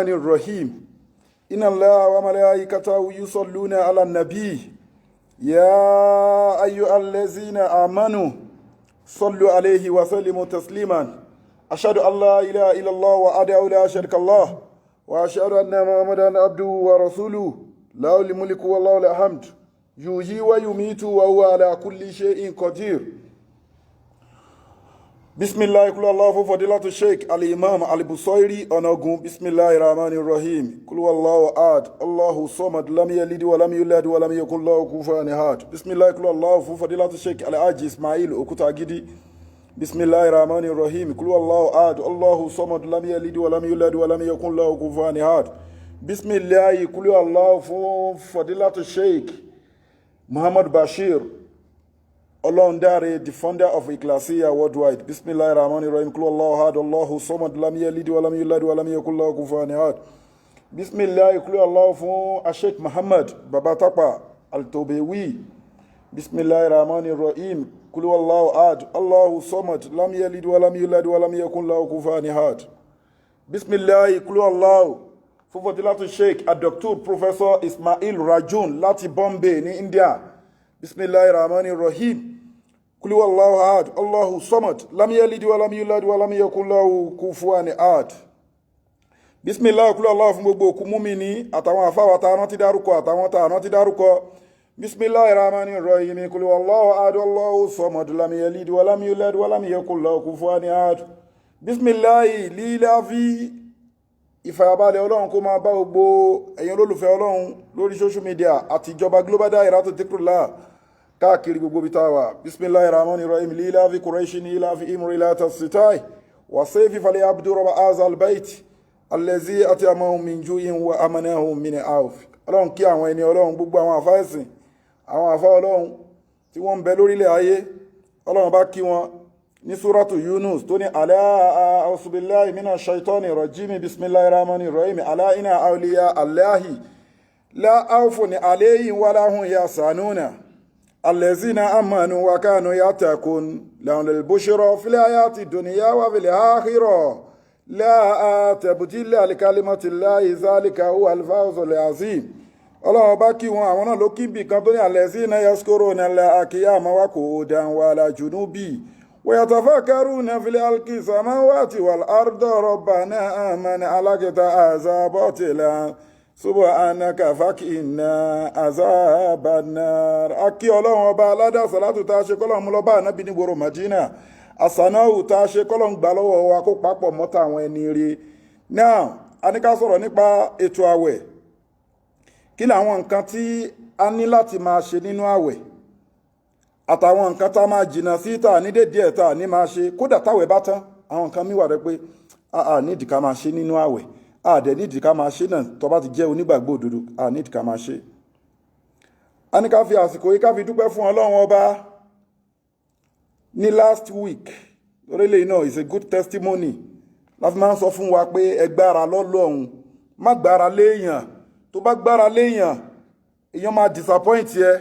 الرحيم إن الله وملائكته يصلون على النبي يا أيها الذين آمنوا صلوا عليه وسلموا تسليما أشهد أن لا إله إلا الله وحده لا شريك له وأشهد أن محمدا عبده ورسوله له الملك وله الحمد يحيي ويميت وهو على كل شيء قدير Bismillah kulu Allah fadilatu Sheikh al-Imam al-Busairi onagun Bismillahir Rahmanir Rahim kulu Allahu ahad Allahu samad lam yalid wa lam yulad wa lam yakul lahu kufuwan ahad Bismillah kulu Allah fadilatu Sheikh al-Haji Ismail Okutagidi Bismillahir Rahmanir Rahim kulu Allahu ahad Allahu samad lam yalid wa lam yulad wa lam yakul lahu kufuwan ahad Bismillah kulu Allah fadilatu Sheikh Muhammad Bashir Ọlọ́run dáre, the founder of Ikhlasiya worldwide. Bismillahir Rahmanir Rahim. Kul Allahu ahad, Allahu samad, lam yalid wa lam yulad wa lam yakul lahu kufuwan ahad. Bismillah, kul Allah fún Sheikh Muhammad Baba Tapa Al-Tobewi. Bismillahir Rahmanir Rahim. Kul Allahu ahad, Allahu samad, lam yalid wa lam yulad wa lam yakul lahu kufuwan ahad. Bismillah, kul Allah fún Fadilatu Sheikh Dr. Professor Ismail Rajun láti Bombay ní India. Bismillahir Rahmanir Rahim. Kulu Allahu ahad, Allahu samad, lam yalid wa lam yulad wa lam yakul lahu kufuwan ahad. Bismillah kulu Allah fún gbogbo òkú mùmínì àtàwọn àfáwà tá rántí dárúkọ àtàwọn tá rántí dárúkọ. Bismillahir Rahmanir Rahim. Kulu Allahu ahad, Allahu samad, lam yalid wa lam yulad wa lam yakul lahu kufuwan ahad. Bismillah lílá fi ìfàyàbalẹ̀ Ọlọ́run kó máa bá gbogbo ẹ̀yin olólùfẹ́ Ọlọ́run lórí social media àti ìjọba Global Dahiratu Dhikrlahi káàkiri gbogbo bí táwà. Bismillahir Rahmanir Rahim. Lílá fi Qurayshin lílá fi imri láta sitai wà sẹ́fì falẹ̀ abdu rọba azal bait alẹ́zí àti àmọ́ min ju'in wa amanahum min auf. Ọlọ́run kí àwọn ẹni Ọlọ́run gbogbo àwọn àfá ẹ̀sìn àwọn àfá Ọlọ́run tí wọ́n ń bẹ lórílẹ̀ ayé Ọlọ́run bá kí wọn ní suratu Yunus tó ní alá a'udhu billahi minash shaitani rajim Bismillahir Rahmanir Rahim. Alá inna awliya Allahi la awfun alayhim wa la hum yahzanuna الذين آمنوا وكانوا يتقون لهم البشرى في الحياة الدنيا وفي الآخرة لا تبديل لكلمة الله ذلك هو الفوز العظيم. Ọlọ́run bá kí wọn àwọn náà ló kí bí kan tó ní الذين يذكرون الله قياما وقعودا وعلى جنوبهم ويتفكرون في خلق السماوات والأرض ربنا آمنا ألغت هذا باطلا subhanaka fakina azabannar. Akí Ọlọ́run ọba aládá salatu tá ṣe kọ́lọ́run mú lọ bá Ànábì ní gbòòrò Madina asanahu tá ṣe kọ́lọ́run gbà lọ́wọ́ wa kó papọ̀ mọ́ta àwọn ẹni rí. Now a ní ká sọ̀rọ̀ nípa ètò àwẹ̀. Kí ni àwọn nǹkan tí a ní láti máa ṣe nínú àwẹ̀ àtàwọn nǹkan tá máa jìnnà sí tá ní dédé ẹ̀ tá ní máa ṣe kódà táwẹ̀ bá tán àwọn nǹkan mi wà rẹ pé nídìí ká máa ṣe nínú àwẹ̀ àdẹ̀ nídìí ká máa ṣe náà tó bá ti jẹ́ onígbàgbọ́ òdodo nídìí ká máa ṣe. A ní ká fi àsìkò yìí ká fi dúpẹ́ fún Ọlọ́run ọba ní last week orílẹ̀ náà is a good testimony láti máa ń sọ fún wa pé ẹ gbára lọ́lọ́run má gbára léèyàn tó bá gbára léèyàn èèyàn máa disappoint ẹ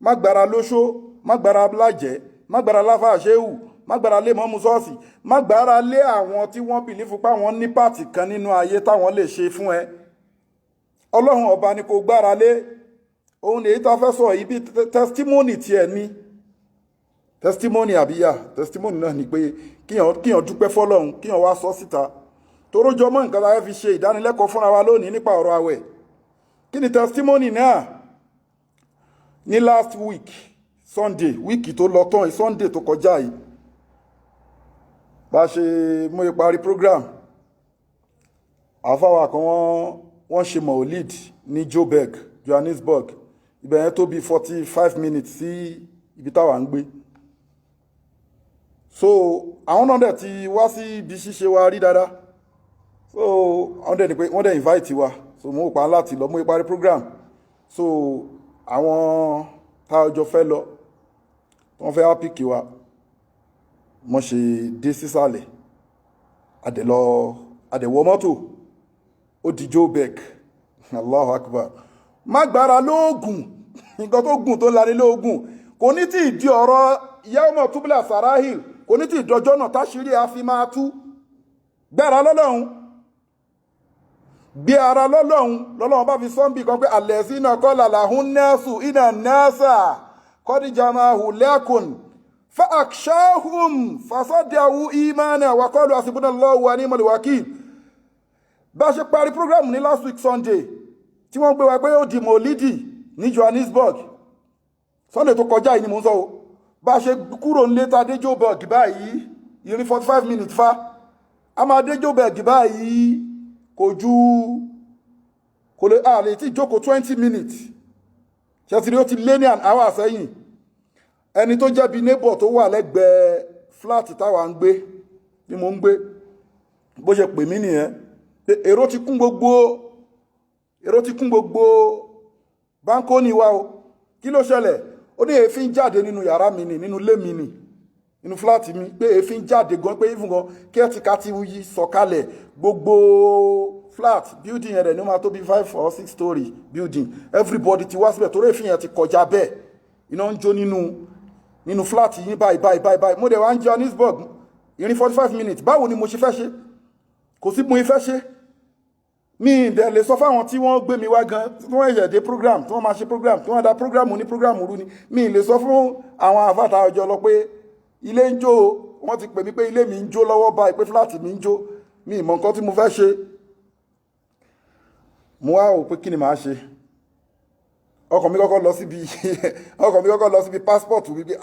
má gbára lóṣó má gbára lájẹ́ má gbára láfà ṣéwù má gbára lé mọ́mú sọ́ọ̀sì má gbára lé àwọn tí wọ́n bìlífù pé àwọn ní pàtì kan nínú ayé táwọn lè ṣe fún ẹ. Ọlọ́run ọba ni kò gbára lé. Òun lèyí tá fẹ́ sọ yìí bí testimony tiẹ̀ ní testimony àbíyá testimony náà ni pé kíyàn dúpẹ́ fọ́lọ́run kíyàn wá sọ síta torójọ mọ́ nǹkan láyé fi ṣe ìdánilẹ́kọ̀ọ́ fúnra wa lónìí nípa ọ̀rọ̀ àwẹ̀. Kí ni testimony náà? Ní last week Sunday wíìkì tó lọ tán Sunday tó kọjá yìí bá ṣe mú ìparí program àfáwà kan wọ́n ṣe maulid ní Joburg Johannesburg ibẹ̀ yẹn tó bí 45 minutes sí ibi táwa ń gbé. So àwọn náà dẹ̀ ti wá sí ibi ṣíṣe wa rí dáadáa so wọ́n dẹ̀ invite wa so mú pa láti lọ mú ìparí program. So àwọn tá ọjọ́ fẹ́ lọ wọ́n fẹ́ wá pìkì wa mo ṣe dé sísàlẹ̀ àdẹ̀wọ̀ mọ́tò ó di Joburg. Allahu Akbar. Má gbára lóògùn nǹkan tó gùn tó lárí lóògùn kò ní tí ìdí ọ̀rọ̀ yawma tubla sarahil kò ní tí ìdọjọ́ náà táṣírí a fi máa tú. Gbára lọ́lọ́run bí ara lọ́lọ́run bá fi sọ́ńbì kan pé allazina qala lahun nasu inna nasa qad jama'u lakum fa akhshawhum fasaddahu imana wa qalu hasbunallahu wa ni'mal wakil. Bá ṣe parí program ní last week Sunday tí wọ́n gbé wa pé ó di Molidi ní Johannesburg Sunday tó kọjá yìí ni mo ń sọ o. Bá ṣe kúrò ní létà dé Joburg báyìí ìrìn 45 minutes fa a máa dé Joburg báyìí kò lè àlè tí jókòó 20 minutes ṣẹ́sìrí ó ti lé ní an hour sẹ́yìn. Ẹni tó jẹ́ bí neighbor tó wà lẹ́gbẹ̀ẹ́ flat táwa ń gbé bí mo ń gbé bó ṣe pè mí nìyẹn pé èrò ti kún gbogbo báńkónì wa o. Kí ló ṣẹlẹ̀? Ó ní èéfín jáde nínú yàrá mi ni nínú ilé mi ni nínú flat mi pé èéfín jáde gan pé even gan kẹ́ẹ̀tìká ti yí sọ̀kalẹ̀ gbogbo flat building yẹn rẹ̀ ní ó máa tó bí 5 or 6 story building everybody ti wá síbẹ̀ torí èéfín yẹn ti kọjá bẹ́ẹ̀ iná ń jó nínú flat yín báyìí mo dẹ̀ wá ń Johannesburg ìrìn 45 minutes báwo ni mo ṣe fẹ́ ṣe kò sí mo fẹ́ ṣe mi dẹ̀ lè sọ fáwọn tí wọ́n gbé mi wá gan tí wọ́n ẹ̀yẹ̀ dé program tí wọ́n máa ṣe program tí wọ́n dá program ní program rú ni mi lè sọ fún àwọn àfáàtà ọjọ́ lọ pé ilé ń jó wọ́n ti pè mí pé ilé mi ń jó lọ́wọ́ báyìí pé flat mi ń jó mi mọ̀ nǹkan tí mo fẹ́ ṣe. Mo wá wò pé kí ni màá ṣe ọkàn mi kọ́kọ́ lọ síbi passport mi pé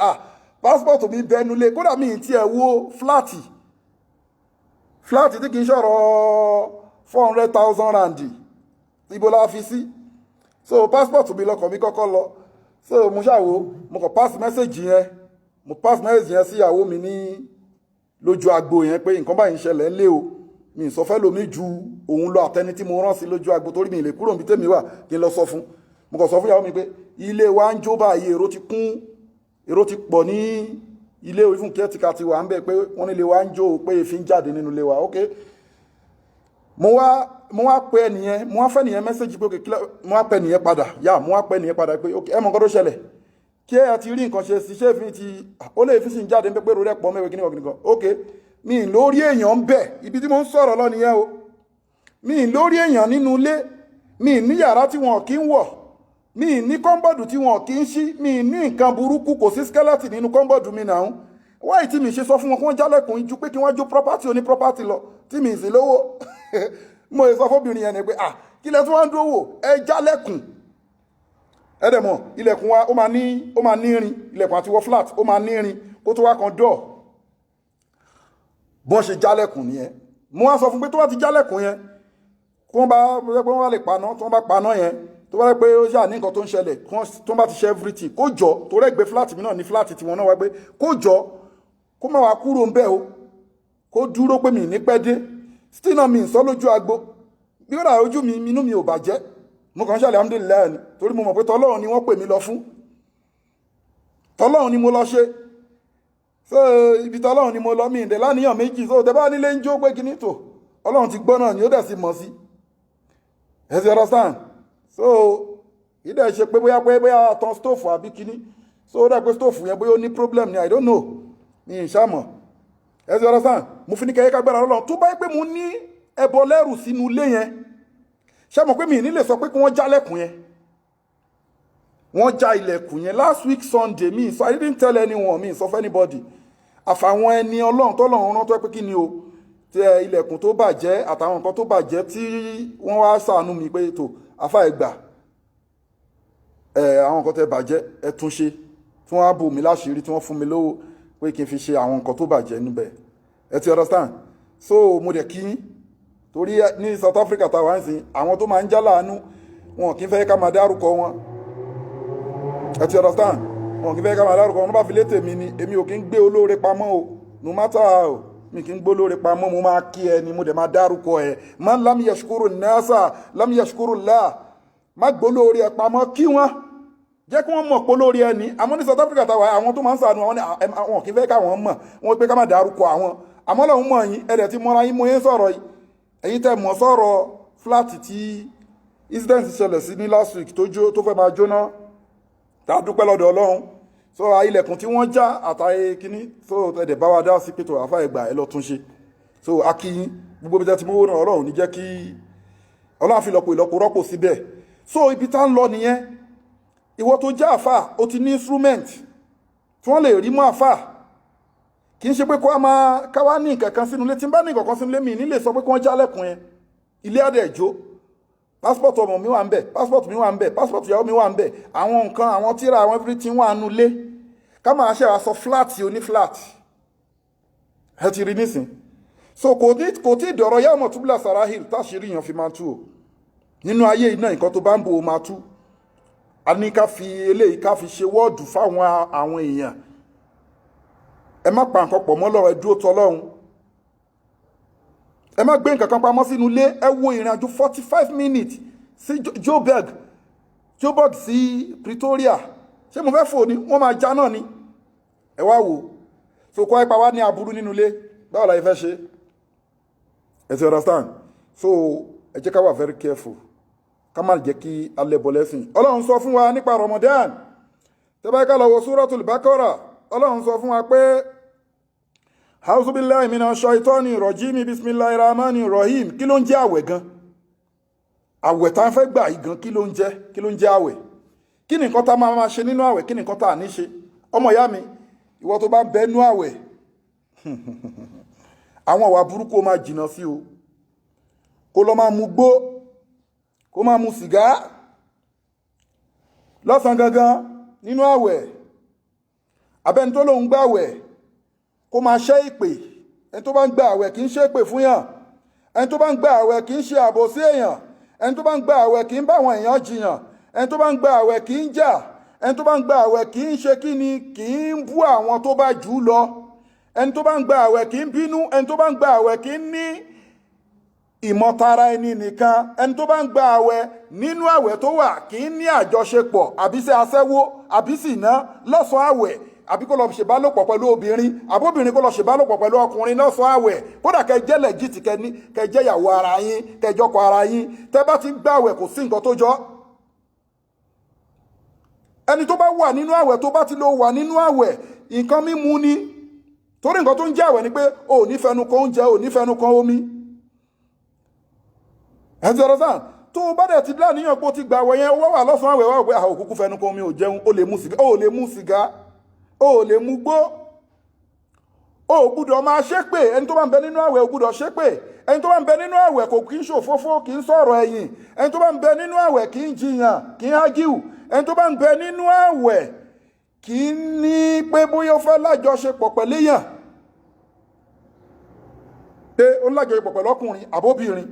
passport mi bẹnulé kódà mi ti ẹ̀ wo flat tí kì í ṣọ̀rọ̀ 400,000 rand ibo la fi sí. So passport mi lọkàn mi kọ́kọ́ lọ so mo ṣàwò mo kàn pass message yẹn sí ìyàwó mi ní lójú agbo yẹn pé nǹkan báyìí ń ṣẹlẹ̀ ńlé o mi sọ fẹ́ lómi ju òun lọ àtẹni tí mo rán sí lójú agbo torí mi lè kúrò níbi tèmi wà kí n lọ sọ fún. Mo kàn sọ fún ìyàwó mi pé ilé wa ń jó báyìí èrò ti pọ̀ ní ilé ìfún kẹ́tìkà ti wà ń bẹ̀ pé wọ́n nílé wa ń jó pé èéfín jáde nínú ilé wa ok. Mo wá pè ẹnìyẹn mo wá fẹ́ nìyẹn mẹ́sẹ̀jì pé mo wá pè nìyẹn padà pé ok ẹ mọ̀ nǹkan tó ṣẹlẹ̀ kí ẹ ti rí nǹkan ṣe sí ṣé èéfín ti ó lè fi sí jáde ń pé rẹ̀ pọ̀ mẹ́wẹ́ kíníkan ok mi lórí èèyàn ń bẹ̀ ibi tí mo ń sọ̀rọ̀ lọ nìyẹn o mi lórí èèyàn nínú ilé mi ní yàrá tí wọn kì í wọ̀ mi ní kọ́ńbọ̀dù tí wọn kì í ṣí mi ní nǹkan burúkú kò sí skeleton nínú kọ́ńbọ̀dù mi náà wáyé tí mi ṣe sọ fún wọn kí wọ́n jálẹ̀kùn ju pé kí wọ́n jó property oní property lọ tí mi sì lówó mo sọ fóbìnrin yẹn ni pé kí lẹ tí wọ́n ń dúró wò ẹ jálẹ̀kùn ẹ dẹ̀ mọ̀ ilẹ̀kùn wa ó máa ní irin ilẹ̀kùn àti wọ flat ó máa ní irin kó tó wá kan door bọ́n ṣe jálẹ̀kùn nìyẹn. Mo wá sọ fún pé tó bá ti jálẹ̀kùn yẹn kí wọ́n bá lè paná tó wọ́n bá paná yẹn tó bá rẹ̀ pé ó ṣáà ní nǹkan tó ń ṣẹlẹ̀ tó bá ti ṣe everything kó jọ tó rẹ̀ gbé flat mi náà ní flat tí wọ́n náà wá gbé kó jọ kó má wá kúrò ń bẹ̀ o kó dúró pé mi ní pẹ́ dé still náà mi ń sọ lójú agbo bí ó dà ojú mi inú mi ò bàjẹ́ mo kàn ń ṣàlẹ̀ alhamdulillah ni torí mo mọ̀ pé tọ́lọ́run ni wọ́n pè mí lọ fún tọ́lọ́run ni mo lọ ṣe so ibi tọ́lọ́run ni mo lọ mi ìdẹ̀ láníyàn méjì so tẹ́ bá nílé ń jó pé kíní tó ọlọ́run ti gbọ́ náà ni ó dẹ̀ sì mọ̀ sí ẹ ti understand so ìdẹ̀ ṣe pé bóyá tán stóòfù àbí kíní so ó dẹ̀ pé stóòfù yẹn bóyá ó ní problem ni I don't know ní ìṣàmọ̀ ẹ ti understand mo fi ní kẹ́yẹ́ kágbára ọlọ́run tó bá yẹ pé mo ní ẹbọ lẹ́rù sínú ilé yẹn ṣé mọ̀ pé mi ní lè sọ pé kí wọ́n jálẹ̀kùn yẹn wọ́n já ilẹ̀kùn yẹn last week Sunday mi so I didn't tell anyone mi sọ for anybody àfàwọn ẹni ọlọ́run tọ́lọ́run rán tó pé kí ni o tẹ ilẹ̀kùn tó bàjẹ́ àtàwọn nǹkan tó bàjẹ́ tí wọ́n wá ṣàánú mi pé tó àfà ẹgbà àwọn nǹkan tẹ bàjẹ́ ẹ tún ṣe tí wọ́n á bò mí láṣìírí tí wọ́n fún mi lówó pé kí n fi ṣe àwọn nǹkan tó bàjẹ́ níbẹ̀ ẹ ti understand so mo dẹ̀ kí torí ní South Africa táwa ń sìn àwọn tó máa ń já láàánú wọn kì í fẹ́ ká máa dárúkọ wọn ẹ ti understand wọn kì í fẹ́ ká máa dárúkọ wọn bá fi létè mi ni èmi ò kí ń gbé olóore pamọ́ o no matter how mi kì í gbé olóore pamọ́ mo máa kí ẹ ni mo dẹ̀ máa dárúkọ ẹ man lam yashkuru nasa lam yashkuru Allah má gbé olóore ẹ pamọ́ kí wọ́n jẹ́ kí wọ́n mọ̀ pé olóore ẹ ní àmọ́ ní South Africa táwa àwọn tó máa ń sànù àwọn kì í fẹ́ káwọn mọ̀ wọn pé ká má dárúkọ àwọn àmọ́ lọ́hún mọ̀ yín ẹ̀rẹ̀ tí mọ́ra yín mo yín sọ̀rọ̀ yìí ẹ̀yin tẹ́ mọ̀ sọ̀rọ̀ fúláàtì tí incident ṣẹlẹ̀ sí ní last week tó fẹ́ máa jóná tá a dúpẹ́ lọ́dọ̀ Ọlọ́run so ilẹ̀kùn tí wọ́n já àtàyè kínní so ẹ̀dẹ̀ bá wa dá sí pé tó àfa ẹ̀gbà ẹ̀ lọ tún ṣe so akíyín gbogbo bí tẹ́ ti mówó náà Ọlọ́run ní jẹ́ kí ọlọ́run fi ìlọ́po rọ́pò síbẹ̀. So ibi tá ń lọ nìyẹn. Ìwọ tó jẹ́ àfà ó ti ní instrument tí wọ́n lè rí mọ́ àfà. Kì í ṣe pé ká wá ní nǹkan kan sínú ilé. Tí n bá ní nǹkan kan sínú ilé mi nílé sọ pé kí wọ́n jálẹ̀kùn yẹn. Ilé adẹ̀ jó. Passport ọmọ mi wà ń bẹ̀, passport mi wà ń bẹ̀, passport ìyàwó mi wà ń bẹ̀. Àwọn nǹkan, àwọn tírà, àwọn everything wà nínú ilé. Ká máa ṣe àsọ flat oní flat. Ẹ ti rí nísìn. So kò tí ìdọ̀rọ̀ yá ọmọ túbúlà Sarahil táṣírí èèyàn fi máa tú o. Nínú ayé iná nǹkan tó bá ń bò ó máa tú. A ní ká fi eléyìí ká fi ṣe wọ́ọ̀dù fáwọn àwọn èèyàn. Ẹ má pa nǹkan pọ̀ mọ́ lọ́rọ̀, ẹ dúró tọlọ́run. Ẹ má gbé nǹkan kan pamọ́ sínú ilé. Ẹ wo ìrìn àjò 45 minutes sí Joburg sí Pretoria. Ṣé mo fẹ́ fò ní wọ́n máa já náà ni? Ẹ wá wò. So kọ́ ipa wá ní aburú nínú ilé. Báwo la fẹ́ ṣe? Ẹ ti understand? So ẹ jẹ́ ká wà very careful. Ká má jẹ́ kí alẹ́ bọ̀ lẹ́sìn. Ọlọ́run sọ fún wa nípa Ramadan. Tẹ́ bá ká lọ wo Suratul Baqara. Ọlọ́run sọ fún wa pé A'udhu billahi minash shaitani rajim bismillahir rahmanir rahim. Kí ló ń jẹ́ àwẹ̀ gan? Àwẹ̀ tá ń fẹ́ gbà yìí gan kí ló ń jẹ́? Kí ló ń jẹ́ àwẹ̀? Kí ni nǹkan tá máa ṣe nínú àwẹ̀? Kí ni nǹkan tá ní ṣe? Ọmọ ìyá mi, ìwọ tó bá ń bẹ nú àwẹ̀. Àwọn ìwà burúkú máa jìnnà sí o. Kó lọ máa mu gbó, kó máa mu sìgá. Lọ́sàn gangan nínú àwẹ̀. Abẹ́ni tó lóun gbàwẹ̀ kó máa ṣẹ́ ìpè. Ẹni tó bá ń gba àwẹ̀ kì í ṣe ìpè fún yàn. Ẹni tó bá ń gba àwẹ̀ kì í ṣe àbòsí èèyàn. Ẹni tó bá ń gba àwẹ̀ kì í bá àwọn èèyàn jiyàn. Ẹni tó bá ń gba àwẹ̀ kì í jà. Ẹni tó bá ń gba àwẹ̀ kì í ṣe kí ni, kì í bú àwọn tó bá jù lọ. Ẹni tó bá ń gba àwẹ̀ kì í bínú. Ẹni tó bá ń gba àwẹ̀ kì í ní ìmọ̀tara ẹni nìkan. Ẹni tó bá ń gba àwẹ̀ nínú àwẹ̀ tó wà kì í ní àjọṣepọ̀ àbí ṣe aṣẹ́wó àbí sì ná lọ́sàn-án àwẹ̀ àbí kó lọ ṣèbálòpọ̀ pẹ̀lú obìnrin àbóbìnrin kó lọ ṣèbálòpọ̀ pẹ̀lú ọkùnrin lọ́sàn-án àwẹ̀. Kódà kẹjẹ́ lẹ́gìtì kẹjẹ́ ìyàwó ara yín kẹjọ́kọ ara yín. Tẹ́ bá ti ń gba àwẹ̀ kò sí nǹkan tó jọ. Ẹni tó bá wà nínú àwẹ̀ tó bá ti lọ wà nínú àwẹ̀ nǹkan mímu ni. Torí nǹkan tó ń jẹ́ àwẹ̀ ni pé o ò ní fẹnu kan oúnjẹ, o ò ní fẹnu kan omi. Ẹ ti ọ̀rọ̀ sáà tó o bá dẹ̀ ti láníyàn pé o ti gba àwẹ̀ yẹn wọ́n wà lọ́sàn-án àwẹ̀ wá pé àwọn òkúkú fẹnu kan omi ò jẹun, o lè mu sìgá, o lè mu sìgá, o lè mu gbó. O gbúdọ̀ máa ṣépè. Ẹni tó bá ń bẹ nínú àwẹ̀ o gbúdọ̀ ṣépè. Ẹni tó bá ń bẹ nínú àwẹ̀ kò kí ń ṣòfófó, kì í sọ̀rọ̀ ẹ̀yìn. Ẹni tó bá ń bẹ nínú àwẹ̀ kì í jiyàn, kì í ágíù. Ẹni tó bá ń bẹ nínú àwẹ̀ kì í ní pé bóyá ó fẹ́ lájọṣepọ̀ pẹ̀lú èèyàn. Pé ó lájọṣepọ̀ pẹ̀lú ọkùnrin àbóbìnrin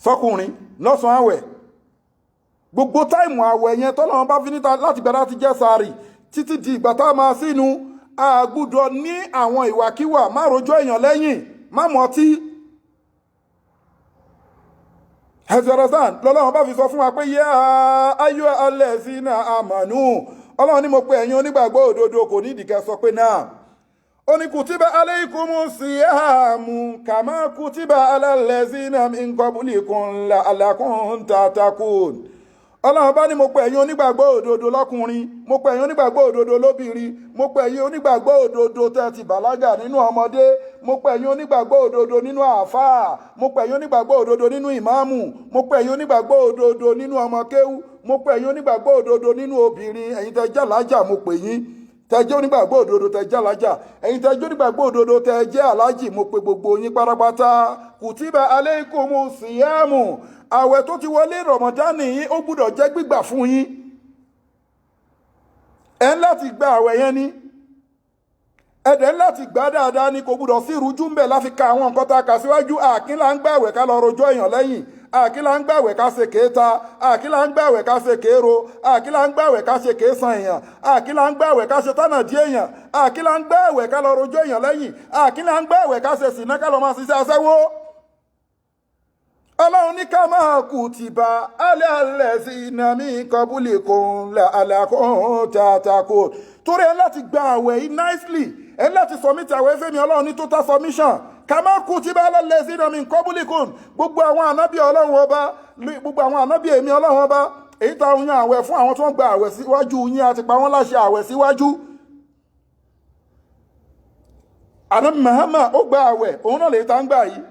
sọ́kùnrin lọ́sàn-án àwẹ̀. Gbogbo táìmù àwẹ̀ yẹn tọ́lọ́run bá fi níta láti gbàdá ti jẹ́ sàárì títí di ìgbà tá a máa sínú. A gbúdọ̀ ní àwọn ìwàkíwà, má rojọ́ èèyàn lẹ́yìn, má mọtí. Ẹ̀sẹ̀rẹ̀sán lọ́lọ́run bá fi sọ fún wa pé yá ayọ́ alẹ́ sí náà àmànú. Ọlọ́run ní mo pe ẹ̀yin onígbàgbọ́ òdodo kò ní ìdíkẹ́ sọ pé náà. Ó ní kùtíbà alaykumu siyamu kàmá kùtíbà alal lazina min qablikum la'allakum tattaqun. Ọlọ́run bá ní mo pe ẹ̀yin onígbàgbọ́ òdodo lọ́kùnrin, mo pe ẹ̀yin onígbàgbọ́ òdodo lóbìnrin, mo pe ẹ̀yin onígbàgbọ́ òdodo tẹ́ ti bàlágà nínú ọmọdé, mo pe ẹ̀yin onígbàgbọ́ òdodo nínú àáfàá, mo pe ẹ̀yin onígbàgbọ́ òdodo nínú ìmáàmù, mo pe ẹ̀yin onígbàgbọ́ òdodo nínú ọmọ kéwú, mo pe ẹ̀yin onígbàgbọ́ òdodo nínú obìnrin. Ẹ̀yin tẹ́ jẹ́ alájà mo pè yín. Tẹ́ jẹ́ onígbàgbọ́ òdodo tẹ́ jẹ́ alájà. Ẹ̀yin tẹ́ jẹ́ onígbàgbọ́ òdodo tẹ́ jẹ́ alájì mo pe gbogbo yín pátápátá. Kùtíbà alaykumu siyamu. Àwẹ̀ tó ti wọlé Rọ̀mọ̀dánì yín ó gbúdọ̀ jẹ́ gbígbà fún yín. Ẹ ń láti gba àwẹ̀ yẹn ni. Ẹ̀dẹ̀ ń láti gbà dáadáa ni, kò gbúdọ̀ sí ìrújú ń bẹ̀ láti ka àwọn nǹkan tá a kà síwájú. Àkínlá ń gbàwẹ̀ ká lọ rojọ́ èèyàn lẹ́yìn. Àkínlá ń gbàwẹ̀ ká ṣe kéta. Àkínlá ń gbàwẹ̀ ká ṣe kéro. Àkínlá ń gbàwẹ̀ ká ṣe késan èèyàn. Àkínlá ń gbàwẹ̀ ká ṣe tánàdí èèyàn. Àkínlá ń gbàwẹ̀ ká lọ rojọ́ èèyàn lẹ́yìn. Àkínlá ń gbàwẹ̀ ká ṣe sìná ká lọ máa ṣiṣẹ́ aṣẹ́wó. Ọlọ́run ní ká máa kutiba alal lazina min qablikum la'allakum tattaqun. Torí ẹ láti gba àwẹ̀ yìí nicely, ẹ láti submit àwẹ̀ fẹ́mi Ọlọ́run ní total submission. Ká máa kutiba alal lazina min qablikum. Gbogbo àwọn ànábì Ọlọ́run ọba, gbogbo àwọn ànábì èmi Ọlọ́run ọba, èyí tá yan àwẹ̀ fún àwọn tó ń gba àwẹ̀ síwájú yín àti pa wọ́n láṣẹ àwẹ̀ síwájú. Ànábì Muhammad ó gba àwẹ̀, òun náà lè tá ń gbà yìí.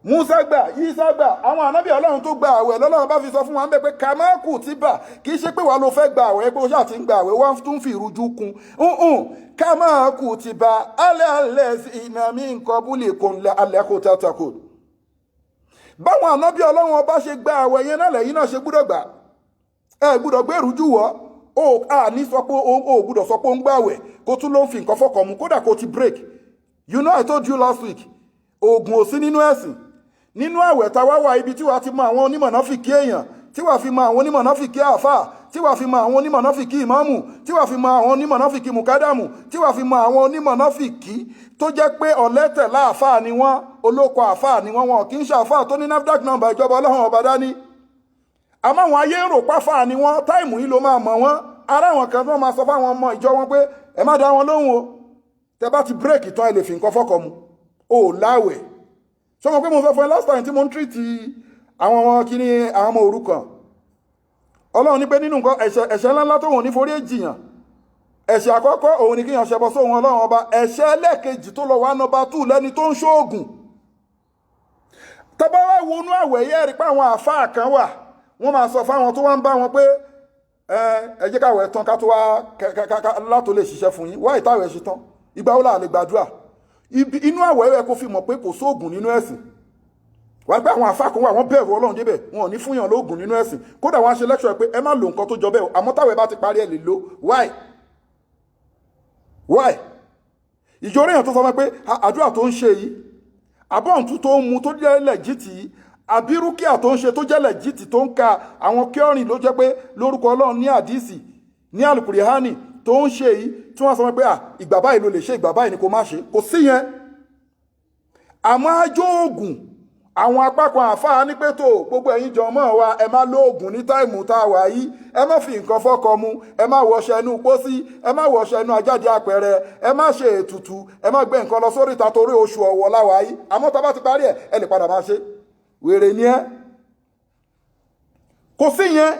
Musa gbà, Isa gbà, àwọn ànábì Ọlọ́run tó gba àwẹ̀ lọ́lọ́run bá fi sọ fún wa ń bẹ pé kàmáàkù ti bà kì í ṣe pé wà ló fẹ́ gba àwẹ̀ pé ó ṣáà ti ń gba àwẹ̀ wọ́n tún fi ìrújú kún kàmáàkù ti bà alẹ́ ìnàmí nǹkan búlì kún alẹ́ kó tàtàkù. Báwọn ànábì Ọlọ́run ọba ṣe gba àwẹ̀ yẹn náà lẹ́yìn náà ṣe gbúdọ̀ gbà ẹ gbúdọ̀ gbé ìrújú wọ̀ ó ní sọ pé ó gbúdọ̀ sọ pé ó ń gba àwẹ̀ kó tún ló ń fi nǹkan fọkàn mu kódà kó ti break. You know I told you last week oògùn ò sí nínú ẹ̀sìn. Nínú àwẹ̀ táwa wà ibi tí wàá ti mọ àwọn onímọ̀náfìkì èèyàn tí wàá fi mọ àwọn onímọ̀náfìkì àfà tí wàá fi mọ àwọn onímọ̀náfìkì ìmáàmù tí wàá fi mọ àwọn onímọ̀náfìkì mùkádàmù tí wàá fi mọ àwọn onímọ̀náfìkì tó jẹ́ pé ọ̀lẹ́tẹ̀ láàfà ni wọ́n olóko àfà ni wọ́n kì í ṣe àfà tó ní NAFDAC number ìjọba Ọlọ́run ọba dání. Àmọ́ àwọn ayé ń rò páfà ni wọ́n táìmù yìí ló máa mọ̀ wọ́n ara àwọn kan tó máa sọ fáwọn ọmọ ìjọ wọn pé ẹ má dá wọn lóhùn o tẹ bá ti bírèkì tán ẹ lè fi nǹkan fọ́kọ mu o láwẹ̀. Ṣé mo pé mo sọ fún ẹ last time tí mo ń tírìtì àwọn ọmọ kíní àwọn ọmọ òrukàn Ọlọ́run ní pé nínú nǹkan ẹ̀ṣẹ̀ ńláńlá tó wọ́n ní forí èjìyàn ẹ̀ṣẹ̀ àkọ́kọ́ òun ni kíyàn ṣẹbọ sóhun Ọlọ́run ọba ẹ̀ṣẹ̀ ẹlẹ́ẹ̀kejì tó lọ wá nọ́mbà 2 lẹ́ni tó ń ṣoògùn. Tọ́bá wá wọnú àwẹ̀ yẹ́ rí pé àwọn àfáà kan wà wọ́n máa sọ fáwọn tó wá ń bá wọn pé ẹ jẹ́ káwẹ̀ tán ká tó wá látò lè ṣiṣẹ́ fún yín wá ìtàwẹ̀ ṣe tán ìgbà wo la lè gbàdúrà inú àwẹ̀ rẹ̀ kó fi mọ̀ pé kò sóògùn nínú ẹ̀sìn. Wà pé àwọn àfáà kan wà wọ́n bẹ̀rù Ọlọ́run débẹ̀ wọn ò ní fúnyàn lóògùn nínú ẹ̀sìn kódà wọ́n á ṣe lecture pé ẹ má lo nǹkan tó jọ bẹ́ẹ̀ àmọ́ táwẹ̀ bá ti parí ẹ̀ lè lo why ìjọ oríyàn tó sọ pé àdúrà tó ń ṣe yìí àbọ̀ǹtú tó ń mu tó jẹ́ lẹ́jìtì yìí àbí rúkìá tó ń ṣe tó jẹ́ lẹ́jìtì tó ń ka àwọn kẹrin ló jẹ́ pé lórúkọ Ọlọ́run ní àdísì ní àlùkùránì tó ń ṣe yìí tí wọ́n sọ pé ìgbà báyìí ló lè ṣe ìgbà báyìí ni kò má ṣe kò sí yẹn. Àmọ́ àjọ òògùn àwọn apá kan àfáà ní pé tó gbogbo ẹ̀yin jọmọ́ wa ẹ má lóògùn ní táìmù tá a wà yìí ẹ má fi nǹkan fọ́kọ mu ẹ má wọṣẹ inú pósí ẹ má wọṣẹ inú ajáde àpẹẹrẹ ẹ má ṣe ètùtù ẹ má gbé nǹkan lọ sórí ìta torí oṣù ọ̀wọ̀ láwa yìí àmọ́ tá a bá ti parí ẹ lè padà máa ṣe wèrè ni ẹ kò sí yẹn.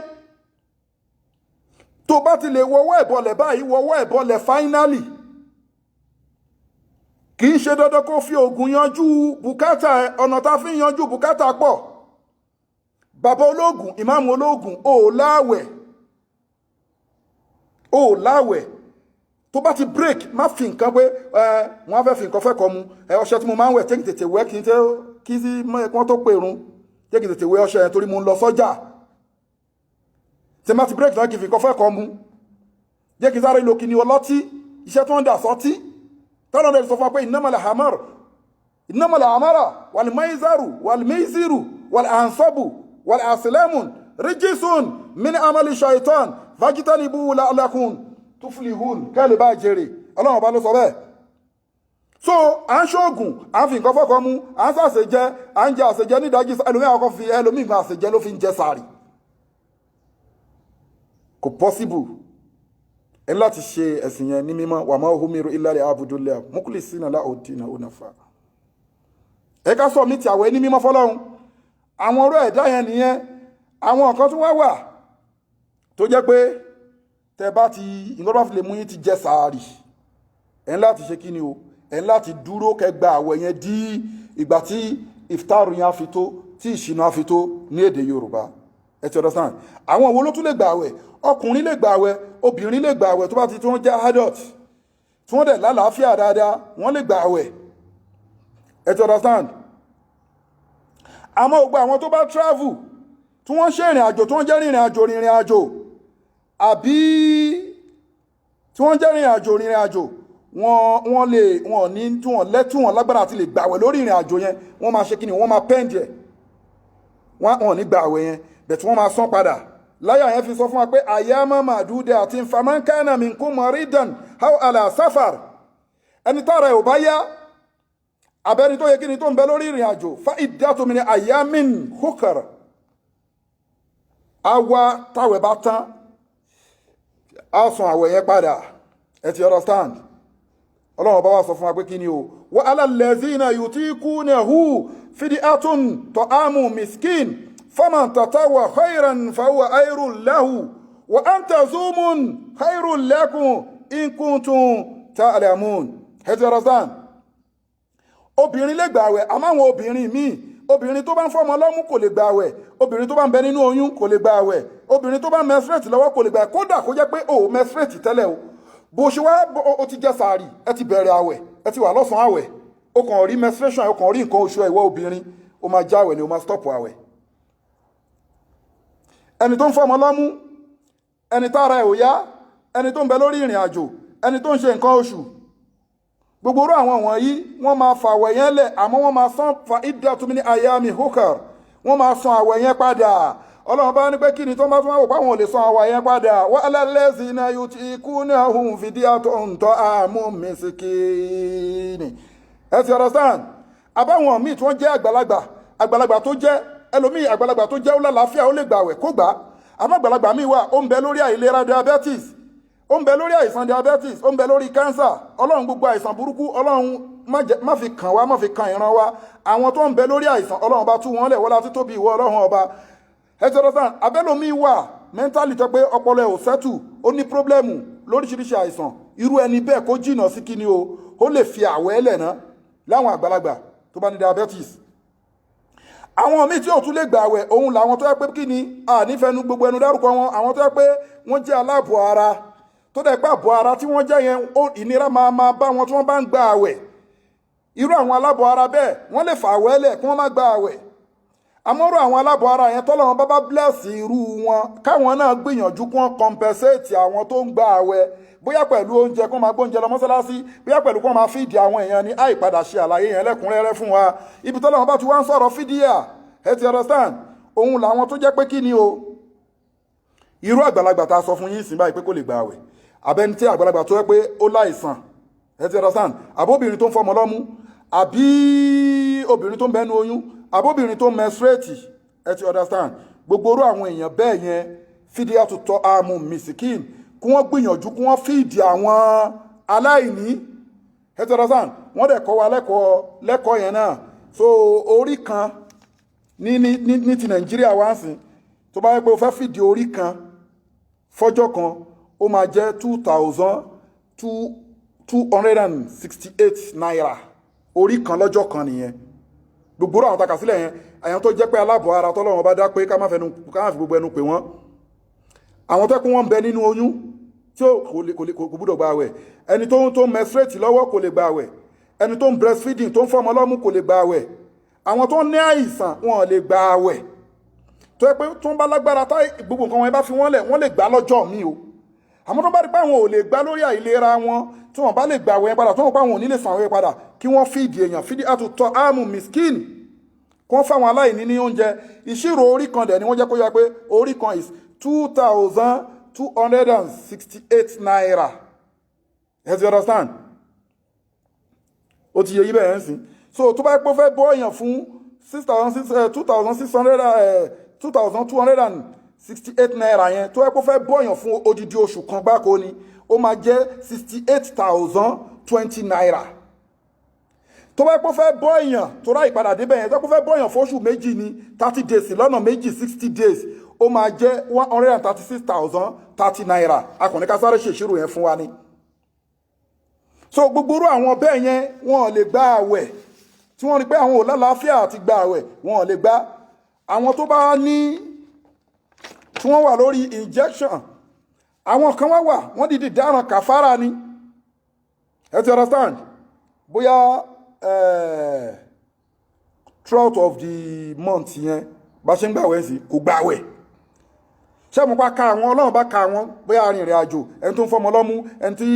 Tó bá ti lè wọwọ́ ẹ̀bọlẹ̀ báyìí wọwọ́ ẹ̀bọlẹ̀ fáínálì kì í ṣe dandan kó fi oògùn yanjú bùkátà ọ̀nà tá fi yanjú bùkátà pọ̀. Bàbá ológun ìmáàmù ológun ò láwẹ̀ tó bá ti break má fi nǹkan pé wọ́n fẹ́ fi nǹkan fẹ́ kọ mu ọṣẹ tí mo máa ń wẹ̀ jẹ́ kí tètè wẹ̀ kí sí wọ́n tó pèrún jẹ́ kí tètè wẹ̀ ọṣẹ yẹn torí mo ń lọ sọ́jà tí má ti break náà kì í fi nǹkan fẹ́ kọ mu jẹ́ kí sáré lo kíní ọlọ́tí iṣẹ́ tó ń dà sọ́tí tọ́lọ́ lè sọ fún wa pé innamal a'malu wal maysaru wal maysiru wal ansabu wal aslamun rijsun min amali shaitan fajtanibuhu la'allakum tuflihun kẹ́lẹ̀ bá jèrè Ọlọ́run bá ló sọ bẹ́ẹ̀. So à ń ṣoògùn à ń fi nǹkan fọ́kọ mu à ń sàṣejẹ à ń jẹ àṣejẹ nídàájí ẹlòmíì àkọ́kọ́ fi ẹlòmíì gan àṣejẹ ló fi ń jẹ sàárì kò possible ẹ láti ṣe ẹ̀sìn yẹn ní mímọ́ wa ma umiru illa liya'budullaha mukhlisina lahu ddina hunafa. Ẹ ká sọ mí ti àwẹ̀ ní mímọ́ fọ́lọ́run àwọn ọ̀rọ̀ ẹ̀dá yẹn nìyẹn. Àwọn nǹkan tó wá wà tó jẹ́ pé tẹ bá ti ìgbọ́n bá fi lè mú yín ti jẹ sàárì ẹ̀ láti ṣe kí ni o ẹ̀ láti dúró kẹgbà àwẹ̀ yẹn di ìgbà tí ìftáàrù yẹn á fi tó tí ìṣìnà á fi tó ní èdè Yorùbá. Ẹ ti understand? Àwọn wo ló tún lè gbà àwẹ̀ ọkùnrin lè gbà àwẹ̀ obìnrin lè gbà àwẹ̀ tó bá ti tí wọ́n jẹ́ adult tí wọ́n dẹ̀ lálàáfíà dáadáa wọ́n lè gbà àwẹ̀. Ẹ ti understand? Àmọ́ gbogbo àwọn tó bá travel tí wọ́n ṣe ìrìn àjò tí wọ́n jẹ́ rìnrìn àjò àbí tí wọ́n jẹ́ rìnrìn àjò wọ́n lè wọ́n ní tí wọ́n lẹ́tù wọn lágbára àti lè gbàwẹ̀ lórí ìrìn àjò yẹn wọ́n máa ṣe kíni wọ́n máa pẹ́ǹdì ẹ̀ wọ́n ní gbàwẹ̀ yẹn bẹ̀tí wọ́n máa san padà. Láyà yẹn fi sọ fún wa pé àyàmọ́ màdúdẹ àti faman kana minkum maridan aw ala safar ẹni tára ẹ̀ ò bá yá abẹ́ni tó yẹ kíni tó ń bẹ lórí ìrìn àjò fa iddatu min ayamin ukhar àwa táwẹ̀ bá tán á san àwẹ̀ yẹn padà. Ẹ ti understand? Ọlọ́run bá wá sọ fún wa pé kíni o wa ala allazina yutikunahu fidyatun ta'amu miskin faman tatawwa khayran fahuwa khayrun lahu wa an tazumun khayrun lakum in kuntum ta'lamun. Ẹ ti understand? Obìnrin lè gbààwẹ̀ àmọ́ àwọn obìnrin míì obìnrin tó bá ń fọmọ lọ́mú kò lè gba àwẹ̀, obìnrin tó bá ń bẹ nínú oyún kò lè gba àwẹ̀, obìnrin tó bá ń menstruate lọ́wọ́ kò lè gba, kódà kó jẹ́ pé o menstruate tẹ́lẹ̀ o, bó ṣe wá o ti jẹ sàárì, ẹ ti bẹ̀rẹ̀ àwẹ̀, ẹ ti wà lọ́sàn-án àwẹ̀, o kàn rí menstruation, o kàn rí nǹkan oṣù ìwọ obìnrin, o máa já àwẹ̀ ni o máa stop àwẹ̀. ẹni tó ń fọmọ lọ́mú, ẹni tára ẹ̀ ò yá, ẹni tó ń bẹ lórí ìrìn àjò, ẹni tó ń ṣe nǹkan oṣù, gbogbo orú àwọn wọ̀nyí wọ́n máa fa àwẹ̀ yẹn lẹ̀, àmọ́ wọ́n máa san fa iddatu min ayami hukar, wọ́n máa san àwẹ̀ yẹn padà. Ọlọ́run bá ní pé kí ni tó máa tún wò páwọn ò lè san àwẹ̀ yẹn padà. Wa alal lazina yutiqunahu fidyatun ta'amu miskin. Ẹ ti understand? Àbáwọn míì tí wọ́n jẹ́ àgbàlagbà tó jẹ́ ẹlòmíì, àgbàlagbà tó jẹ́ ó lálàáfíà ó lè gbàwẹ̀ kó gbà. Àmọ́ àgbàlagbà míì wà ó ń bẹ lórí àìlera diabetes, ó ń bẹ lórí àìsàn diabetes, ó ń bẹ lórí cancer. Ọlọ́run gbogbo àìsàn burúkú Ọlọ́run má fi kàn wá, má fi kàn ìran wa. Àwọn tó ń bẹ lórí àìsàn Ọlọ́run bá tú wọn lẹ̀ wọ́lá títóbi ìwọ Ọlọ́run ọba. Ẹ ti understand? Abẹ́lòmíì wà mentally tó pé ọpọlọ ẹ̀ ò settle, ó ní pírọ́blẹ́mù lóríṣiríṣi àìsàn. Irú ẹni bẹ́ẹ̀ kó jìnnà sí kíni o, ó lè fi àwẹ̀ lẹ̀ ná láwọn àgbàlagbà tó bá ní diabetes. Àwọn míì tí ò tún lè gbà àwẹ̀ òun làwọn tó yẹ pé kí ni nífẹ̀ẹ́nu gbogbo ẹnu dárúkọ wọn, àwọn tó yẹ pé wọ́n jẹ́ aláàbọ̀ ara, tó dẹ̀ pé àbọ̀ ara tí wọ́n jẹ́ yẹn ìnira máa bá wọn tí wọ́n bá ń gba àwẹ̀. Irú àwọn aláàbọ̀ ara bẹ́ẹ̀ wọ́n lè fà àwẹ̀ lẹ̀ kí wọ́n má gba àwẹ̀. Àmọ́rò àwọn aláàbọ̀ ara yẹn tọ́lọ́run bá bless irú wọn, káwọn náà gbìyànjú kí wọ́n compensate àwọn tó ń gba àwẹ̀, bóyá pẹ̀lú oúnjẹ kí wọ́n máa gbóúnjẹ lọ mọ́sálásí, bóyá pẹ̀lú kí wọ́n máa fídì àwọn èèyàn ní àìpadà ṣe àlàyé yẹn lẹ́kùnrẹ́rẹ́ fún wa. Ibi tọ́lọ́run bá ti wá ń sọ̀rọ̀ fídíà, ẹ ti understand? Òun làwọn tó jẹ́ pé kí ni o, irú àgbàlagbà tá a sọ fún yín sìn báyìí pé kò lè gba àwẹ̀, àbẹ́ni tí àgbàlagbà tó yẹ pé ó láìsàn, ẹ ti understand? Àbóbìnrin tó ń fọmọ lọ́mú, àbí obìnrin tó ń bẹnu oyún, àbóbìnrin tó ń menstruate, ẹ ti understand? Gbogbo orú àwọn èèyàn bẹ́ẹ̀ yẹn fidyatu ta'amu miskin, kí wọ́n gbìyànjú kí wọ́n fìdí àwọn aláìní, ẹ ti understand? Wọ́n dẹ̀ kọ́ wa lẹ́kọ̀ọ́ yẹn náà. So orí kan ní ti Nàìjíríà wá ń sìn, tó bá yẹ pé o fẹ́ fìdí orí kan fọ́jọ́ kan, ó máa jẹ́ 2,268 naira orí kan lọ́jọ́ kan nìyẹn. Gbogbo àwọn takàsílẹ̀ yẹn, àyàn tó jẹ́ pé aláàbọ̀ ara tọ́lọ́run bá dá pé ká má fi gbogbo ẹnu pè wọ́n. Àwọn tó kún wọn ń bẹ nínú oyún tí kò gbúdọ̀ gba àwẹ̀, ẹni tó ń menstruate lọ́wọ́ kò lè gba àwẹ̀, ẹni tó ń breastfeeding tó ń fọmọ lọ́mú kò lè gba àwẹ̀, àwọn tó ní àìsàn wọn lè gba àwẹ̀. Tó yẹ pé tó ń bá lágbára tá gbogbo nǹkan wọn bá fi wọ́n lẹ̀, wọ́n lè gbà lọ́jọ́ mi o. Àmọ́ tó bá rí pé àwọn ò lè gbà lórí àìlera wọn, tí wọ́n bá lè gbà àwẹ̀ padà, tó wọ́n pa àwọn ò ní lè san àwẹ̀ padà, kí wọ́n fìdí èèyàn fidyatu ta'amu miskin, kí wọ́n fáwọn aláìní ní oúnjẹ. Ìṣirò orí kan dẹ̀ ni wọ́n jẹ́ kó yá pé orí kan is 2,268 naira. Ẹ ti understand? Ó ti yẹ yí bẹ́ẹ̀ ń sìn. So tó bá pọ́ fẹ́ bọ́ èèyàn fún 2,268 naira yẹn, tó pọ́ fẹ́ bọ́ èèyàn fún odidi oṣù kan gbáko ni, ó máa jẹ́ 68,020 naira. Tó bá pọ́ fẹ́ bọ́ èèyàn tó rá ìpadà débẹ̀ yẹn, tó pọ́ fẹ́ bọ́ èèyàn fóṣù méjì ní 30 days lọ́nà méjì 60 days, ó máa jẹ́ 136,030 naira. Akọ̀ní ká sáré ṣèṣirò yẹn fún wa ni. So gbogbo irú àwọn bẹ́ẹ̀ yẹn wọn ò lè gba àwẹ̀, tí wọ́n rí pé àwọn ò lálàáfíà àti gba àwẹ̀, wọn ò lè gbà. Àwọn tó bá ní tí wọ́n wà lórí injection, àwọn kan wà wọ́n dìde dáràn kàfàrà ni, ẹ ti understand? Bóyá throughout of the month yẹn bá ṣe ń gbàwẹ̀ sí kò gbàwẹ̀, ṣé mo pa ka àwọn Ọlọ́run bá ka àwọn bóyá arìnrìn àjò, ẹni tó ń fọmọ lọ́mú, ẹni tí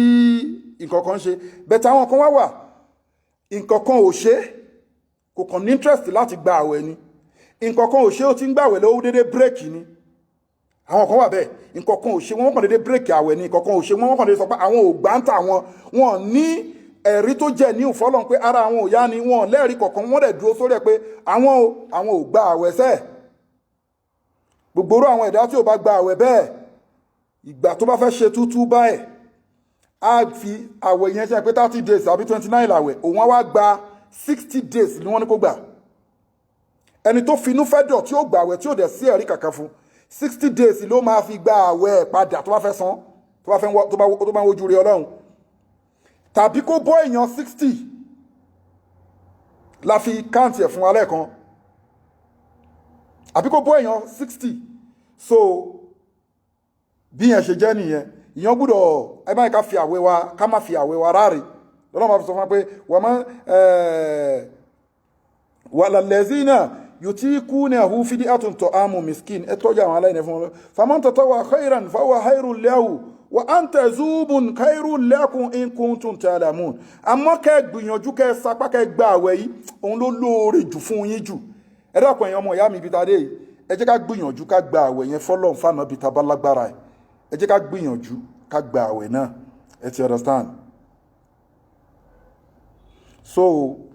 nǹkan kan ṣe, bẹ̀tẹ̀ àwọn kan wà nǹkan kan ò ṣe, kò kàn ní interest láti gba àwẹ̀ ni, nǹkan kan ò ṣe ó ti ń gbàwẹ̀ lọ́wọ́ dédé break ni. Àwọn kan wà bẹ́ẹ̀, nǹkan kan ò ṣe wọ́n kàn dédé break àwẹ̀ ni, nǹkan kan ò ṣe wọ́n kàn dédé sọ pé àwọn ò gbà ń tà wọn ní ẹ̀rí tó jẹ́ ní ìfọ́lọ́n pé ara àwọn ò yá ni, wọn lẹ́rìí kọ̀ọ̀kan, wọ́n dẹ̀ dúró sórí ẹ̀ pé àwọn ò gba àwẹ̀ sẹ́ẹ̀. Gbogbo orú àwọn ẹ̀dá tí ò bá gba àwẹ̀ bẹ́ẹ̀, ìgbà tó bá fẹ́ ṣe tútú báyìí, á fi àwẹ̀ yẹn ṣe pé 30 days àbí 29 àwẹ̀, òun á wá gba 60 days ni wọ́n ní kó gbà. Ẹni tó finú fẹ́ dọ̀ tí ó gba àwẹ̀ tí ò dẹ̀ sí ẹ̀rí kankan fún, 60 days ló máa fi gba àwẹ̀ padà tó bá fẹ́ san, tó bá wojú rí Ọlọ́run. Tàbí kó bọ́ èèyàn 60 la fi káǹtì ẹ̀ fún alẹ́ kan, àbí kó bọ́ èèyàn 60 so bí yẹn ṣe jẹ́ nìyẹn ìyẹn gbọ́dọ̀ ẹ báyìí ká fi àwẹ̀ wa ká má fi àwẹ̀ wa ráre lọ́nà máa fi sọ fún wa pé wà má walallazina yutiqunahu fidyatun ta'amu miskin ẹ tọ́jú àwọn aláìní fún wọn faman tatawwa khairan fahuwa khairun lahu wa an tazubun khairun lakum in kuntum ta'lamun àmọ́ kẹ́ gbìyànjú kẹ́ sapá kẹ́ gba àwẹ̀ yìí òun ló lóore jù fún yín jù ẹ dákun ẹ̀yin ọmọ ìyá mi ibi tá a dé yìí ẹ jẹ́ ká gbìyànjú ká gba àwẹ̀ yẹn fọ́lọ́run fáànà bíi tá a bá lágbára ẹ jẹ́ ká gbìyànjú ká gba àwẹ̀ náà ẹ ti understand so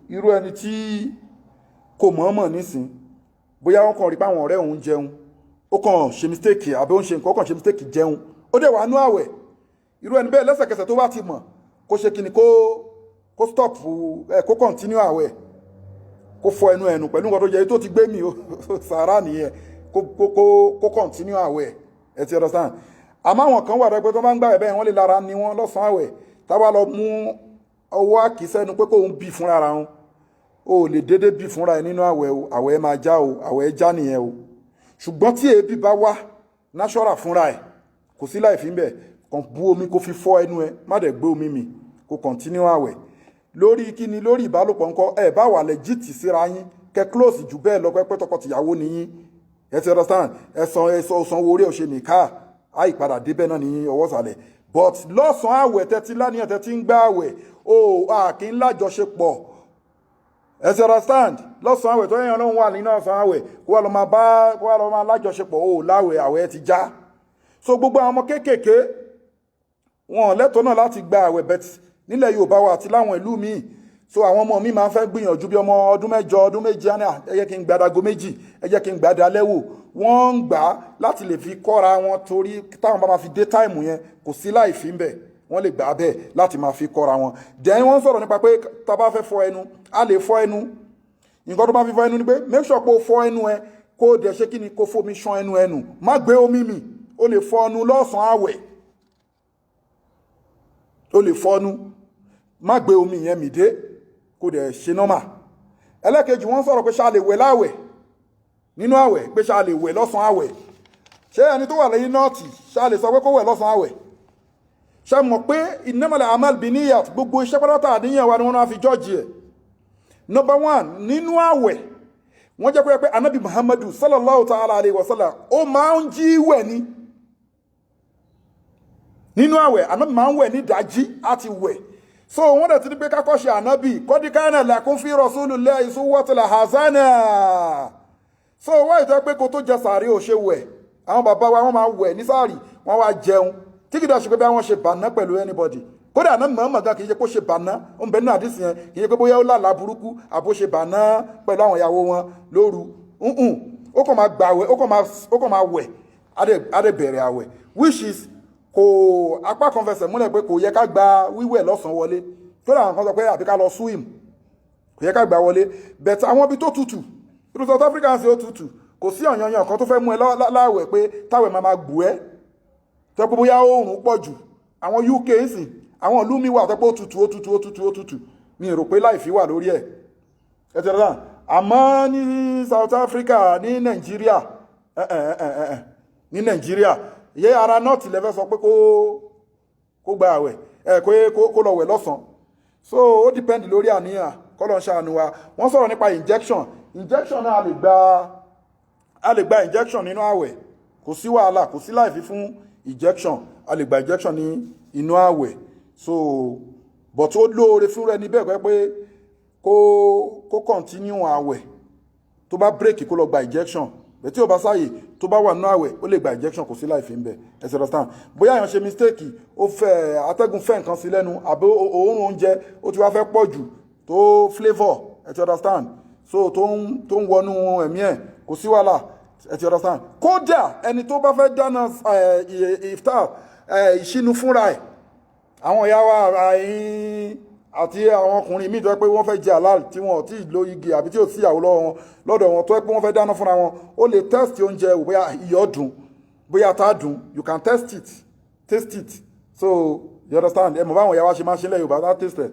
irú ẹni tí kò mọ̀ọ́mọ̀ nísìn bóyá wọ́n kàn rí páwọn ọ̀rẹ́ òun jẹun ó kàn ṣe mistake àbí ó ń ṣe nǹkan ó kàn ṣe mistake jẹun ó dẹ̀ wà nú àwẹ̀ irú ẹni bẹ́ẹ̀ lẹ́sẹ̀kẹsẹ̀ tó bá ti mọ̀ kó ṣe kí ni kó stop kó continue àwẹ̀ kó fọ ẹnu pẹ̀lú nǹkan tó jẹ́ tó ti gbé mi sàárà nìyẹn kó continue àwẹ̀ ẹ ti understand àmọ́ àwọn kan wà rẹ pé tó bá ń gbà ẹ̀ bẹ́ẹ̀ wọ́n lè lára ni wọ́n lọ́sàn-án àwẹ̀ táwa lọ mú ọwọ́ àkísẹ́nu pé kóun bì fúnra ra wọn o lè dédé bì fúnra ẹ nínú àwẹ̀ o àwẹ̀ máa já o àwẹ̀ já nìyẹn o ṣùgbọ́n tí èébì bá wá náṣọ́ra fúnra ẹ̀ kò sí láì fi ń bẹ̀ kàn bu omi kó fi fọ́ ẹnu ẹ má dẹ̀ gbé omi mì kó continue àwẹ̀ lórí kíni lórí ìbálòpọ̀ ńkọ́ ẹ bá wà lẹ́jìtì síra yín kẹ close jù bẹ́ẹ̀ lọ pẹ́pẹ́ tọkọtìyàwó nìyín ẹ ti understand ẹ̀sán orí ọ̀ṣẹ́ nìka àìpadà débẹ̀ náà ní ọwọ́ sàlẹ̀ but lọ́sàn-án àwẹ̀ tẹ́tí láníyàn tẹ́tí ń gbá àwẹ̀ o kì í lájọṣepọ̀ ẹ ti understand lọ́sàn-án àwẹ̀ tó yẹn náà wà nínú ọ̀sán àwẹ̀ kó wà lọ máa lájọṣepọ̀ o láwẹ̀ àwẹ̀ ti já so gbogbo àwọn ọmọ kéékèèké wọn lẹ́tọ̀ọ́ náà láti gba àwẹ̀ bẹ́ẹ̀ nílẹ̀ Yorùbá wa àti láwọn ìlú míì so àwọn ọmọ mi máa ń fẹ́ gbìyànjú bí ọmọ ọdún mẹ́jọ ọdún méje ẹ jẹ́ kí n gbadago méjì ẹ jẹ́ kí n gbadalẹ́wò wọ́n ń gbà á láti lè fi kọ́ra wọn torí táwọn bá máa fi dé táìmù yẹn kò sí láì fi ń bẹ̀ wọ́n lè gbà á bẹ́ẹ̀ láti máa fi kọ́ra wọn dẹ́yìn wọ́n sọ̀rọ̀ nípa pé tá a bá fẹ́ fọ ẹnu a lè fọ ẹnu nǹkan tó bá fi fọ ẹnu ni pé make sure pé o fọ ẹnu ẹ kó o dẹ̀ ṣe kí ni kó fomi ṣan ẹnu má gbé omi mì o lè fọ ẹnu lọ́sàn-án àwẹ̀ o lè fọ ẹnu má gbé omi yẹn mì dé kó dẹ̀ ṣe nọ́mà ẹlẹ́kejì wọ́n sọ̀rọ̀ pé ṣá lè wẹ̀ láwẹ̀ nínú àwẹ̀ pé ṣá lè wẹ̀ lọ́sàn àwẹ̀ ṣé ẹni tó wà lẹ́yìn nọ́ọ̀tì ṣá lè sọ pé kó wẹ̀ lọ́sàn àwẹ̀ ṣé mọ̀ pé innamal a'mal binniyat gbogbo iṣẹ́ pátá àníyàn wa ni wọ́n máa fi jọ́ọ̀jì ẹ̀ number one nínú àwẹ̀ wọ́n jẹ́ pé anabi muhammadu sallallahu ta'ala alayhi wa sallam ó máa ń jí wẹ̀ ni nínú àwẹ̀ anabi máa ń wẹ̀ ní dájí àti wẹ̀ so wọ́n dẹ̀ ti ní pé kákọ́ṣe ànábì qad kana lakum fi rasulillahi uswatun hasana so wọ́n ìtọ́ pé kó tó jẹ sàárì ò ṣe wẹ̀ àwọn bàbá wa wọ́n máa wẹ̀ ní sàárì wọ́n wá jẹun tí kìí ṣe pé bí wọ́n ṣe bàná pẹ̀lú anybody kódà náà mọ̀ọ́mọ̀ gan kìí ṣe kó ṣe bàná ó ń bẹ nínú àdìsí yẹn kìí ṣe pé bóyá ó lálàá burúkú àbó ṣe bàná pẹ̀lú àwọn ìyàwó wọn lóru ó kàn máa gbàwẹ̀ ó kàn máa wẹ̀ á dẹ̀ bẹ̀rẹ̀ àwẹ̀ which is kò apá kan fẹsẹ̀ múlẹ̀ pé kò yẹ ká gba wíwẹ̀ lọ́sàn-án wọlé tó dáwọn kan sọ pé àbí ká lọ swim kò yẹ ká gbà wọlé bẹ̀tẹ̀ àwọn ibi tó tutù irú South Africa ṣe ó tutù kò sí ọ̀yanyan kan tó fẹ́ mú ẹ láwẹ̀ pé táwẹ̀ máa gbù ẹ́ tó pé bóyá oòrùn pọ̀ jù àwọn UK ń sìn àwọn ìlú mi wà tó pé ó tutù mi rò pé láì fi wà lórí ẹ̀ ẹ ti rẹ̀ àmọ́ ní South Africa ní Nàìjíríà ìyẹ́ ara nọ́ọ̀tì lẹ́fẹ́ sọ pé kó gba àwẹ̀ kó lọ wẹ̀ lọ́sàn so ó depend lórí àníyàn kọ́lọ̀ ń ṣàánú wa wọ́n sọ̀rọ̀ nípa injection náà a lè gba injection nínú àwẹ̀ kò sí wàhálà kò sí láìfi fún injection a lè gba injection ní inú àwẹ̀ so but ó lóore fún rẹ níbẹ̀ pé kó continue àwẹ̀ tó bá break kó lọ gba injection bẹ́ẹ̀ tí ó bá sáyè tó bá wà nínú àwẹ̀ ó lè gba injection kò sí láìfi ń bẹ̀ ẹ ṣe understand bóyá èèyàn ṣe mistake ó fẹ́ atẹ́gùn fẹ́ nǹkan sí lẹ́nu àbí òórùn oúnjẹ ó ti wá fẹ́ pọ̀ jù tó flavour ẹ ti understand so tó ń wọnú ẹ̀mí ẹ̀ kò sí wàhálà ẹ ti understand kódà ẹni tó bá fẹ́ dáná iftar ìṣínú fúnra ẹ̀ àwọn ìyá wa àti àwọn ọkùnrin míì tó yẹ pé wọ́n fẹ́ jẹ halal tí wọ́n ti lo igi àbí tí ò sí ìyàwó lọ́dọ̀ wọn tó yẹ pé wọ́n fẹ́ dáná fúnra wọn ó lè test oúnjẹ wò bóyá iyọ̀ dùn bóyá tá dùn you can taste it so you understand ẹ mọ̀ báwọn ìyá wa ṣe máa ṣe lẹ́yìn Yorùbá tá taste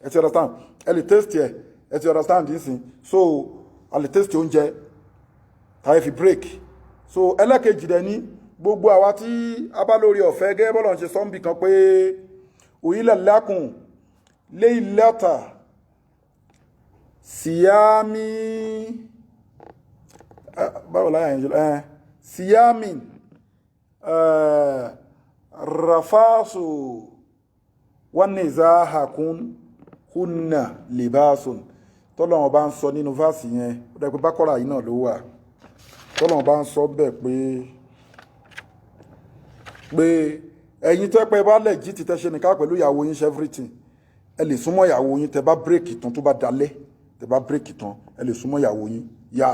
ẹ ti understand ẹ lè taste ẹ ti understand nísìn so a lè taste oúnjẹ táyé fi break. So ẹlẹ́kejì dẹ̀ ní gbogbo àwa tí a bá lórí ọ̀fẹ́ gẹ́gẹ́ bọ́lọ̀ ń ṣe sọ́ńbì kan pé òyìnlẹ̀ lákùn laylata síyámi báwo láyà ń jẹ́ síyámi rafasu wan nizahakun hunna libasun tọ́lọ́wọ́n bá ń sọ nínú fásì yẹn ó dẹ̀ pé Bákọ́rà yìí náà ló wà tọ́lọ́wọ́n bá ń sọ bẹ́ẹ̀ pé ẹ̀yin tẹ́ pẹ́ bá lẹ̀ jí ti tẹ́ ṣe nìkan pẹ̀lú ìyàwó yín ṣe everything ẹ lè súnmọ́ ìyàwó yín tẹ́ bá bírèkì tán tó bá dalẹ̀ tẹ́ bá bírèkì tán ẹ lè súnmọ́ ìyàwó yín yá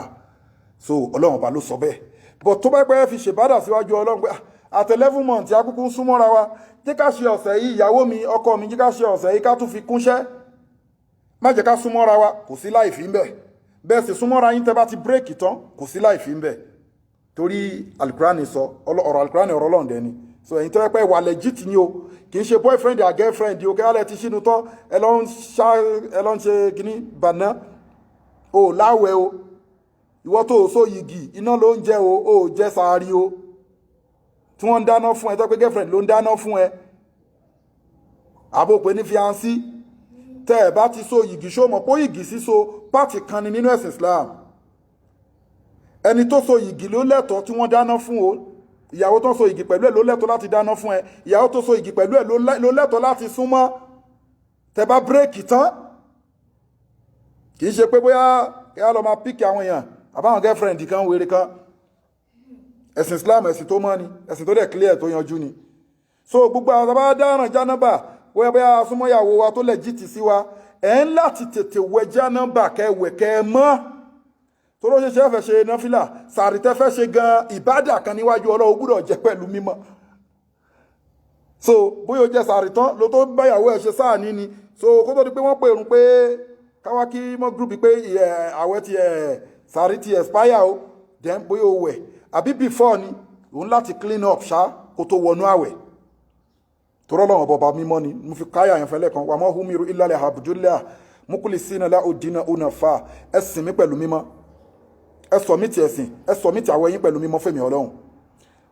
so ọlọ́run bá ló sọ bẹ́ẹ̀ but tó bá pẹ́ fi ṣèbádà síwájú ọlọ́run pé at 11 months akúkú ń súnmọ́ra wa jẹ́ ká ṣe ọ̀sẹ̀ yìí ìyàwó mi ọkọ mi jẹ́ ká ṣe ọ̀sẹ̀ yìí ká tún fi kúnṣẹ́ má jẹ́ ká súnmọ́ra wa kò sí láì fi ń bẹ̀ bẹ́ẹ̀ sì súnmọ́ra yín tẹ́ bá ti bírèkì tán kò sí láì fi ń bẹ̀ torí alukurani sọ ọ̀rọ̀ alukurani ọ̀rọ̀ Ọlọ́run dẹ̀ ni so ẹ̀yin tẹ́ pẹ́ wà legit ni o kì í ṣe boyfriend or girlfriend o kẹ́lẹ́ ti ṣínú tán ẹ lọ ń ṣe kíní bàná o láwẹ̀ o ìwọ tó o so yìgì iná ló ń jẹ o jẹ sàárì o tí wọ́n ń dáná fún ẹ tó pé girlfriend ló ń dáná fún ẹ àbò pé ní fiancé tẹ́ ẹ bá ti so yìgì ṣó mọ̀ pé yìgì síso pàtì kan ni nínú ẹ̀sìn Islam ẹni tó so yìgì ló lẹ́tọ̀ọ́ tí wọ́n dáná fún o ìyàwó tó so yìgì pẹ̀lú ẹ̀ ló lẹ́tọ̀ọ́ láti dáná fún ẹ ìyàwó tó so yìgì pẹ̀lú ẹ̀ ló lẹ́tọ̀ọ́ láti súnmọ́ tẹ́ bá bírèkì tán kì í ṣe pé bóyá kí á lọ máa píkì àwọn èèyàn àbáwọn girlfriend kan wèrè kan ẹ̀sìn Islam ẹ̀sìn tó mọ́ ni ẹ̀sìn tó dẹ̀ clear tó yanjú ni so gbogbo àwọn tàbá dáràn jánábà bóyá súnmọ́yàwó wa tó legit sí wa ẹ̀ ń láti tètè wẹ jánábà kẹwẹ̀ kẹ mọ́ tó ló ṣe fẹ́ ṣe náfìlà sàárì tẹ́ fẹ́ ṣe gan ìbádà kan níwájú Ọlọ́run gbọ́dọ̀ jẹ́ pẹ̀lú mímọ́ so bóyá ó jẹ́ sàárì tán ló tó báyàwó ẹ̀ ṣe sáà ní ni so kó tó di pé wọ́n pè rún pé káwá kí mọ́ gúrùpì pé àwẹ̀ ti sàárì ti expire o then bóyá ó wẹ̀ àbí before ni òun láti clean up ṣá kó tó wọnú àwẹ̀ torọ́lọ́wọ́ bọba mímọ́ ni mo fi káyà yẹn fẹ́lẹ́ kan wà mọ́ húnmírù ìlàlẹ̀ àbùjúlẹ̀ mukhlisina lahu dina unafa ẹ̀sìn mi pẹ̀lú mímọ́ ẹ sọ̀mítì ẹ̀sìn ẹ sọ̀mítì àwẹ̀ yín pẹ̀lú mímọ́ fèmí Ọlọ́run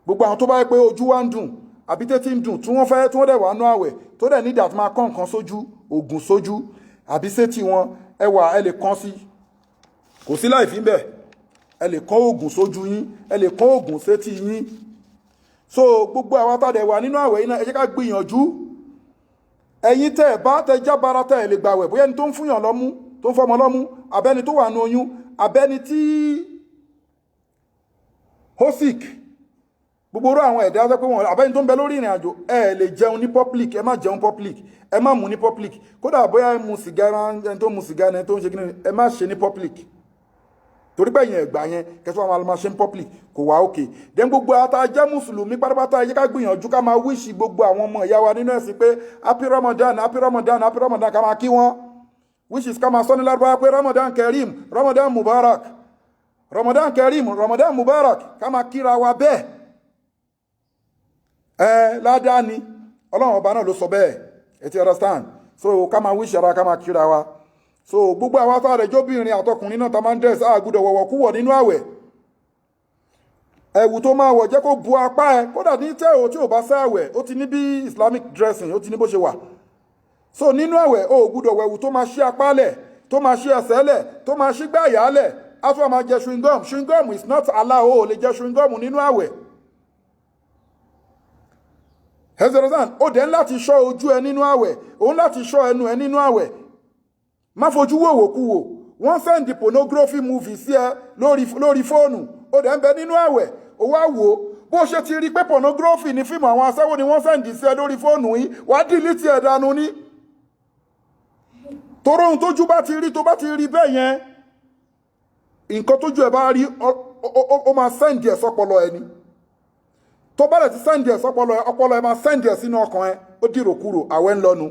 gbogbo àwọn tó bá yẹ pé ojú wa ń dùn àbí tètè ń dùn tí wọ́n dẹ̀ wà nú àwẹ̀ tó dẹ̀ nídìí àti máa kọ́ nǹkan sójú ògùn sójú àbí sétí wọn ẹ lè kàn sí kò sí láì fi ń bẹ̀ ẹ lè kàn ògùn sójú yín ẹ lè kàn ògùn sétí yín so gbogbo àwọn tàdẹ̀ wà nínú àwẹ̀ iná ẹ jẹ́ ká gbìyànjú ẹ̀yin tẹ́ ẹ̀ bá tẹ́ jábára tẹ́ ẹ̀ lè gbàwẹ̀ bóyá ẹni tó ń fúnyàn lọ́mú tó ń fọmọ lọ́mú abẹ́ni tó wà nú oyún abẹ́ni tí ó sick gbogbo orú àwọn ẹ̀dá pé wọn abẹ́ni tó ń bẹ lórí ìrìn àjò ẹ lè jẹun ní public ẹ má jẹun public ẹ má mú ní public kódà bóyá mu sìgá ẹni tó mu sìgá ẹni tó ń ṣe kí ẹ má ṣe ní public torí pé yẹn ẹ̀gbà yẹn kẹsàn án máa ṣe ní public kò wá òkè then gbogbo ata jẹ́ mùsùlùmí pátápátá ẹ jẹ́ ká gbìyànjú ká máa wíṣì gbogbo àwọn ọmọ ìyá wa nínú ẹ̀sìn pé happy Ramadan happy Ramadan happy Ramadan ká máa kí wọn wishes ká máa sọ ní lárúbáwá pé Ramadan Kareem Ramadan Mubarak Ramadan Kareem Ramadan Mubarak ká máa kíra wa bẹ́ẹ̀ ládàá ni Ọlọ́run ọba náà ló sọ bẹ́ẹ̀ ẹ ti understand so ká máa wíṣì ara ká máa kíra wa so gbogbo àwọn àtàrẹ jóbìnrin àtọkùnrin náà ta máa ń dẹ̀ sáà gbúdọ̀ wọ̀wọ̀ kúwọ̀ nínú àwẹ̀ ẹ̀wù tó máa wọ̀ jẹ́ kó bu apá ẹ kódà ní tẹ́ ò tí ò bá sáàwẹ̀ ó ti ní bí Islamic dressing ó ti ní bó ṣe wà so nínú àwẹ̀ ó gbúdọ̀ wẹ̀wù tó máa ṣí apá lẹ̀ tó máa ṣí ẹsẹ̀ lẹ̀ tó máa ṣí gbáyà lẹ̀ á tún máa jẹ chewing gum is not allowed ó lè jẹ chewing gum nínú àwẹ̀ hezerozan ó dẹ̀ ń láti ṣọ́ ojú ẹ nínú àwẹ̀ òun láti ṣọ́ ẹnu ẹ nínú àwẹ̀ má fojú wòwò kú wò wọ́n sẹ́ndì pornography movie sí ẹ lórí fóònù ó dẹ̀ ń bẹ nínú àwẹ̀ ó wá wò ó bó ṣe ti rí pé pornography ní fíìmù àwọn aṣẹ́wó ni wọ́n sẹ́ndì sí ẹ lórí fóònù yìí wá dìlítì ẹ̀ dànù ní toró ohun tójú bá ti rí tó bá ti rí bẹ́ẹ̀ yẹn nǹkan tójú ẹ̀ bá rí ó máa sẹ́ndì ẹ̀ sọ́pọlọ ẹni tó bá lẹ̀ ti sẹ́ndì ẹ̀ sọ́pọlọ ọpọlọ ẹ̀ máa sẹ́ndì ẹ̀ sínú ọkàn ẹ ó dìròkúrò àwẹ̀ ń lọ́nu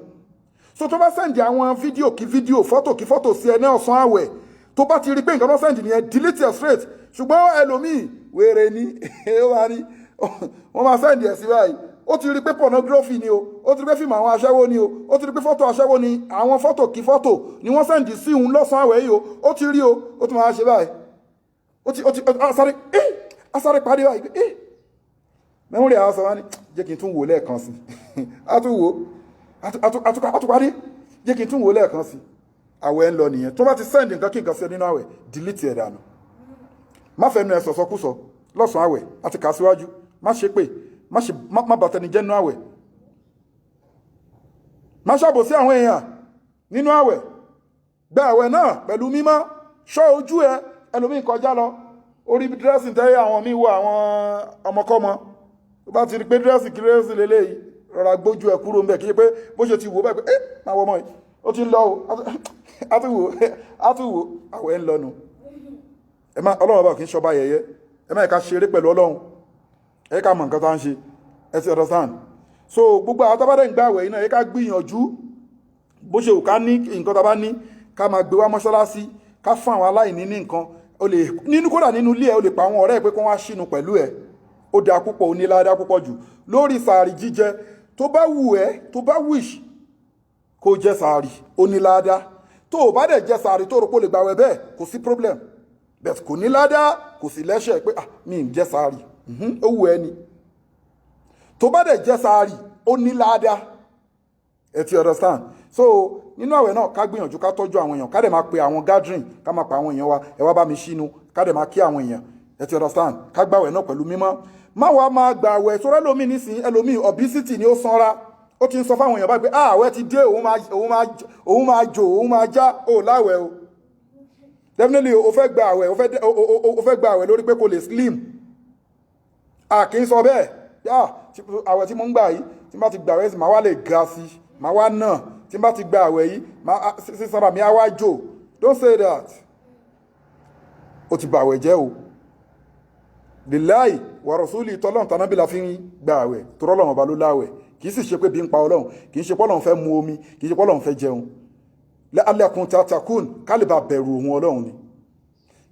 so tó bá sẹ́ndì àwọn fídíò kí fídíò fọ́tò kí fọ́tò sí ẹ ní ọ̀sán àwẹ̀ tó bá ti rí pé nǹkan tó sẹ́ndì nìyẹn delete ẹ̀ straight ṣùgbọ́n ẹlòmíì wèrè ni wọ́n máa sẹ́ndì ẹ̀ sí báyìí ó ti rí pé pornography ni o ó ti rí pé fíìmù àwọn aṣẹ́wó ni o ó ti rí pé fọ́tò aṣẹ́wó ni àwọn fọ́tò kí fọ́tò ni wọ́n sẹ́ndì sí òun lọ́sàn àwẹ̀ yìí o ó ti rí o ó tún máa ṣe báyìí asáré parí wáyé mẹ́mórì àwọn sọ wá ní jẹ́ kí n tún wò lẹ́ẹ̀kan sí àtúparí jẹ́ kí n tún wò lẹ́ẹ̀kan sí. Àwẹ̀ ń lọ nìyẹn. Tó bá ti send nǹkan kí nǹkan sí nínú àwẹ̀ delete ẹ̀ dànù. Má fẹnu ẹ sọ̀sọkúsọ lọ́sàn-án àwẹ̀ àti kà síwájú. Má ṣe pé má bàtẹni jẹ́ nínú àwẹ̀. Má ṣàbòsí àwọn èèyàn nínú àwẹ̀. Gba àwẹ̀ náà pẹ̀lú mímọ́. Ṣọ́ ojú ẹ ẹlòmíì kọjá lọ. Orí dressing tẹ́yẹ àwọn míì wọ àwọn ọmọkọ́mọ. Tó bá ti rí pé dressing kírẹ́sì lélẹ́yìí rọra gbójú ẹ kúrò ń bẹ̀ kí ṣe pé bó ṣe ti wò bẹ́ẹ̀ pé máa wọ ọmọ yìí ó ti ń lọ o àtúwò àwẹ̀ ń lọ́nu. Ọlọ́run bá kì í ṣọba yẹyẹ. Ẹ má ká ṣeré pẹ̀lú Ọlọ́run. Ẹ ká mọ̀ nǹkan tá ń ṣe. Ẹ ti understand. So gbogbo àwọn tábàdẹ̀ ń gbà àwẹ̀ iná ẹ ká gbìyànjú bó ṣe ò ká ní nǹkan tá bá ní ká máa gbé wá mọ́ṣáláṣí ká fún àwọn aláìní ní nǹkan. O lè nínú kódà nínú ilé ẹ o lè pa àwọn ọ̀rẹ́ ẹ pé kí wọ́n wá ṣínú pẹ̀lú ẹ. Ó dáa púpọ̀ ó ní ládàá púpọ̀ jù. Lórí sàárì jíjẹ tó bá wù ẹ́ tó bá wish kó jẹ sàárì ó ní ládàá. Tó o bá dẹ̀ jẹ sàárì tó rò pé o lè gbàwẹ̀ bẹ́ẹ̀ kò sí problem. Bẹ́ẹ̀ kò ní ládàá kò sí lẹ́ṣẹ̀ pé mi ń jẹ sàárì ó wù ẹ́ ni. Tó bá dẹ̀ jẹ sàárì ó ní ládàá. Ẹ ti understand. So nínú àwẹ̀ náà ká gbìyànjú ká tọ́jú àwọn èèyàn ká dẹ̀ máa pe àwọn gathering ká máa pa àwọn èèyàn wa ẹ wá bá mi ṣínú ká dẹ̀ máa kí àwọn èèyàn. Ẹ ti understand. Ká gbàwẹ̀ náà pẹ̀lú mímọ́. Má wá máa gbàwẹ̀ sọ́rọ́ ẹlòmíì nísìnyí ẹlòmíì obesity ni ó sanra. Ó ti ń sọ fáwọn èèyàn báyìí pé àwẹ̀ ti dé òun máa jò òun máa já ò láwẹ̀ o. Definitely o fẹ́ gba àwẹ̀ lórí pé kò lè slim. Kì í sọ bẹ́ẹ̀ àwẹ̀ tí mo ń gbà yìí tí bá ti gbà àwẹ̀ sí máa wá lè ga sí máa wá náà tí bá ti gba àwẹ̀ yìí sísanra mi á wá jò. Don't say that. O ti bà àwẹ̀ jẹ́ o. Billahi wa rasuli tọ́lọ́run tànábì la fi ń gba àwẹ̀ torọ́lọ́run ọba ló láwẹ̀. Kì í sì ṣe pé bí ń pa Ọlọ́run kì í ṣe pé Ọlọ́run fẹ́ mu omi kì í ṣe pé Ọlọ́run fẹ́ jẹun la'allakum tattaqun ká lè bá bẹ̀rù òun Ọlọ́run ni.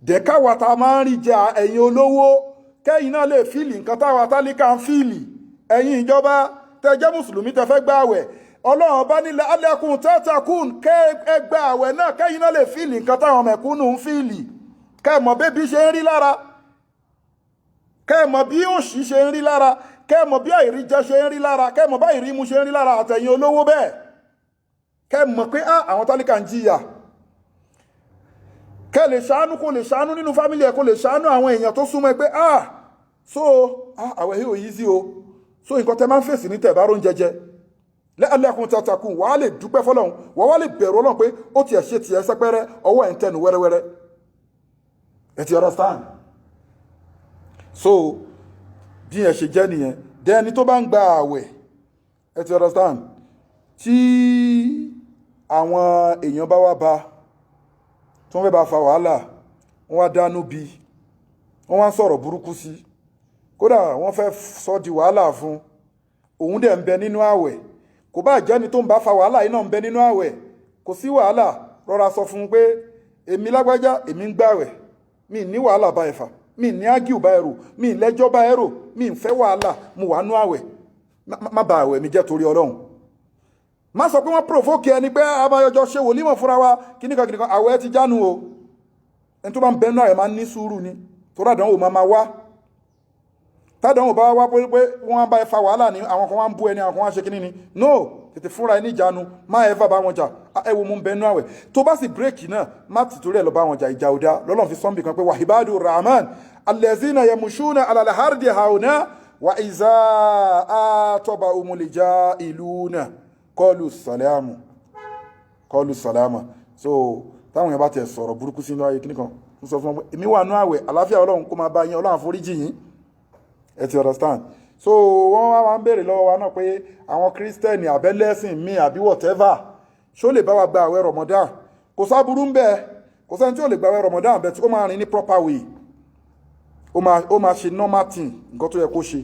Dẹ̀káwà tá a máa ń rí jẹ ẹ̀yin olówó kẹ́yìn náà lè fíìlì nǹkan táwa tálíkà ń fíìlì ẹ̀yin ìjọba tẹ́ jẹ́ mùsùlùmí tẹ́ fẹ́ gba àwẹ̀ Ọlọ́run bá ní la'allakum tattaqun kẹ́ ẹ gba àwẹ̀ náà kẹ́yìn náà lè fíìlì nǹkan táwọn mẹ̀kúnnù ń fíìlì kẹ́ mọ̀ bébí ṣe ń rí lára kẹ́ mọ̀ bí òṣì ṣe ń rí lára kẹ́ mọ̀ bí àìríjẹ ṣe ń rí lára kẹ́ mọ̀ bá ìrímu ṣe ń rí lára àtẹ̀yìn olówó bẹ́ẹ̀ kẹ́ mọ̀ pé àwọn tálíkà ń jìyà kẹ́ lè ṣàánú kó lè ṣàánú nínú fámílì ẹ̀ kó lè ṣàánú àwọn èèyàn tó súnmọ́ pé àwẹ̀ yìí ò yí sí o so nǹkan tẹ́ máa ń fèsì ní tẹ̀bárò ń jẹjẹ la'allakum tattaqun wàá lè dúpẹ́ fọ́lọ́run wàá lè bẹ̀rù Ọlọ́run pé ó tiẹ̀ ṣe tiẹ̀ sẹ́pẹ́rẹ́ ọwọ́ ẹ̀ ń tẹnu wẹ́rẹ́wẹ́rẹ́ ẹ ti understand. So bí ẹ ṣe jẹ́ nìyẹn dẹni tó bá ń gba àwẹ̀ ẹ ti understand tí àwọn èèyàn bá wá bá tó ń fẹ́ bá fa wàhálà wọ́n wá dánú bí wọ́n wá ń sọ̀rọ̀ burúkú sí kódà wọ́n fẹ́ sọ di wàhálà fún òun dẹ̀ ń bẹ nínú àwẹ̀ kò bá jẹ́ni tó ń bá fa wàhálà yìí náà ń bẹ nínú àwẹ̀ kò sí wàhálà rọra sọ fún un pé èmi lágbájá èmi ń gbàwẹ̀ mi ní wàhálà bá ẹ̀fà mi ní ágíù bá ẹrù mi lẹ́jọ́ bá ẹrù mi ń fẹ́ wàhálà mo wà nú àwẹ̀ má bà àwẹ̀ mi jẹ́ torí Ọlọ́run má sọ pé wọ́n provoke ẹni pé abayọjọ ṣe wòlímọ̀ fúnra wa kíníkan àwẹ̀ ti jánu o ẹni tó bá ń bẹ náà ẹ̀ máa ń ní sùúrù ni tó rádánwò máa wá tádánwò bá wá pé wọ́n bá ẹ fa wàhálà ní àwọn kan wá ń bú ẹni àwọn kan wá ṣe kíní ni no tètè fúnra ẹni ìjánu má ẹ fà bá wọn jà ẹ wo mo ń bẹ nú àwẹ̀ tó bá sì bírèkì náà má ti torí ẹ lọ bá wọn jà ìjà òdá lọ́lọ́run fi sọ́nbì kan pé wa ibadu rahman allazina yamushuna ala al-ardi hauna wa iza atabahumul jahiluna qalu salama so táwọn yẹn bá tẹ̀ sọ̀rọ̀ burúkú sínú ayé kíní kan ń sọ fún wọn èmi wà nú àwẹ̀ àlàáfíà Ọlọ́run kó máa bá yín Ọlọ́run àforíjì yín ẹ ti understand so wọ́n wá máa ń béèrè lọ́wọ́ wa náà pé àwọn kírísítẹ́nì àbẹ́lẹ́sìn mi àbí whatever ṣó lè bá wa gba àwẹ̀ Ramadan kò sáburú ń bẹ kò sẹ́ni tí ó lè gba àwẹ̀ Ramadan bẹ́ẹ̀ tí ó máa rìn ní proper way ó máa ṣe normal thing nǹkan tó yẹ kó ṣe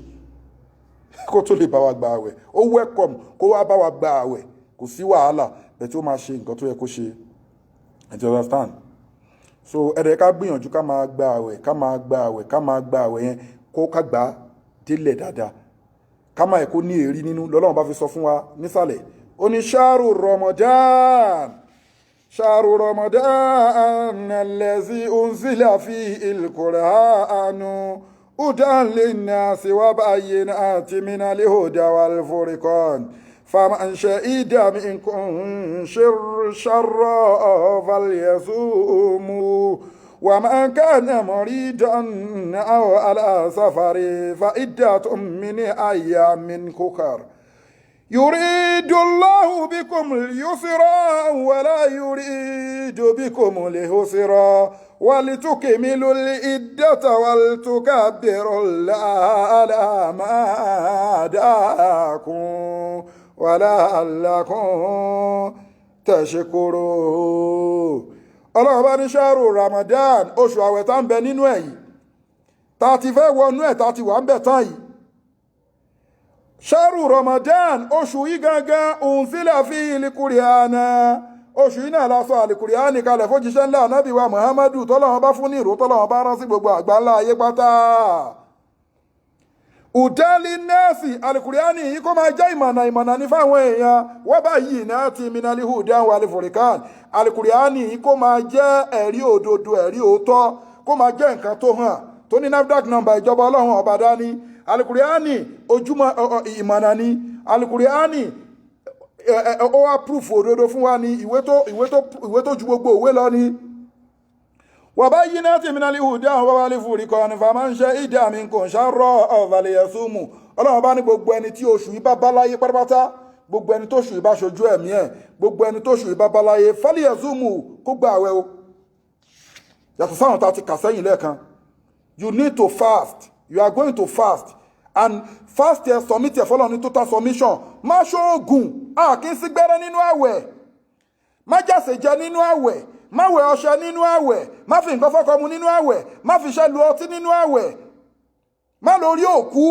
kó tó lè bá wa gba àwẹ̀ ó welcome kó wá bá wa gba àwẹ̀ kò sí wàhálà bẹ́ẹ̀ tí ó máa ṣe nǹkan tó yẹ kó ṣe ẹ ti understand so ẹ̀rẹ̀ ká gbìyànjú ká máa gba àwẹ̀ yẹn kó ká gbà délẹ̀ dáadáa ká máa ẹ̀kọ́ ní èrí nínú lọ́lọ́run bá fi sọ fún wa nísàlẹ̀ ó ní ṣáàrù Ramadan شهر رمضان الذي أنزل فيه القرآن هدى للناس وبينات من الهدى والفرقان فمن شهد منكم شر فليصوم ومن كان مريضا أو على سفر فعدة من أيام أخر يريد الله بكم اليسر ولا يريد بكم العسر ولتكملوا العدة ولتكبروا الله على ما هداكم ولعلكم تشكرون. Ọlọ́run bá ní ṣáàrù Ramadan, oṣù àwẹ̀ tá ń bẹ nínú ẹ̀ yìí, tá ti fẹ́ wọnú ẹ̀ tá ti wà ń bẹ̀ tán yìí. Ṣáàrù Ramadan, oṣù yìí gangan unzila fihi al-Qur'ana, oṣù yìí náà la sọ al-Qur'ani kalẹ̀ fójíṣẹ́ ńlá Ànábì wa Muhammadu tọ́lọ́run bá fún ní ìró tọ́lọ́run bá rán sí gbogbo àgbáńlá ayé pátá. Udali nẹ́ẹ̀sì al-Qur'ani yìí kó máa jẹ́ ìmọ̀nà ní fáwọn èèyàn wọ́n bá yìí náà ti minali hudan wal furqan. Al-Qur'ani yìí kó máa jẹ́ ẹ̀rí òdodo ẹ̀rí òótọ́ kó máa jẹ́ nǹkan tó hàn tó ní NAFDAC nọ́mbà ìjọba ọlọ́run ọba dání. Al-Qur'ani ojúmọ́ ìmọ̀nà ni. Al-Qur'ani ó wá proof òdodo fún wa ní ìwé tó ju gbogbo òwe lọ ni. وبينات من الهدى والفرقان فمن شهد منكم شر فليصوم. Ọlọ́run bá ní gbogbo ẹni tí oṣù yìí bá bá láyé pátápátá, gbogbo ẹni tó oṣù yìí bá ṣojú ẹ̀mí ẹ̀, gbogbo ẹni tó oṣù yìí bá bá láyé فليصوم kó gba àwẹ̀ o. Yàtọ̀ sáwọn tá ti kà sẹ́yìn lẹ́ẹ̀kan. You need to fast. You are going to fast. And fast ẹ̀ submit ẹ̀ fọ́lọ́ ní total submission. Má ṣoògùn, kí n sí gbẹ́rẹ́ nínú àwẹ̀. Má jàsè jẹ nínú àwẹ̀. Má wẹ̀ ọṣẹ nínú àwẹ̀, má fi nǹkan fọ́kọ mu nínú àwẹ̀, má fi iṣẹ́ lu ọtí nínú àwẹ̀, má lórí òkú.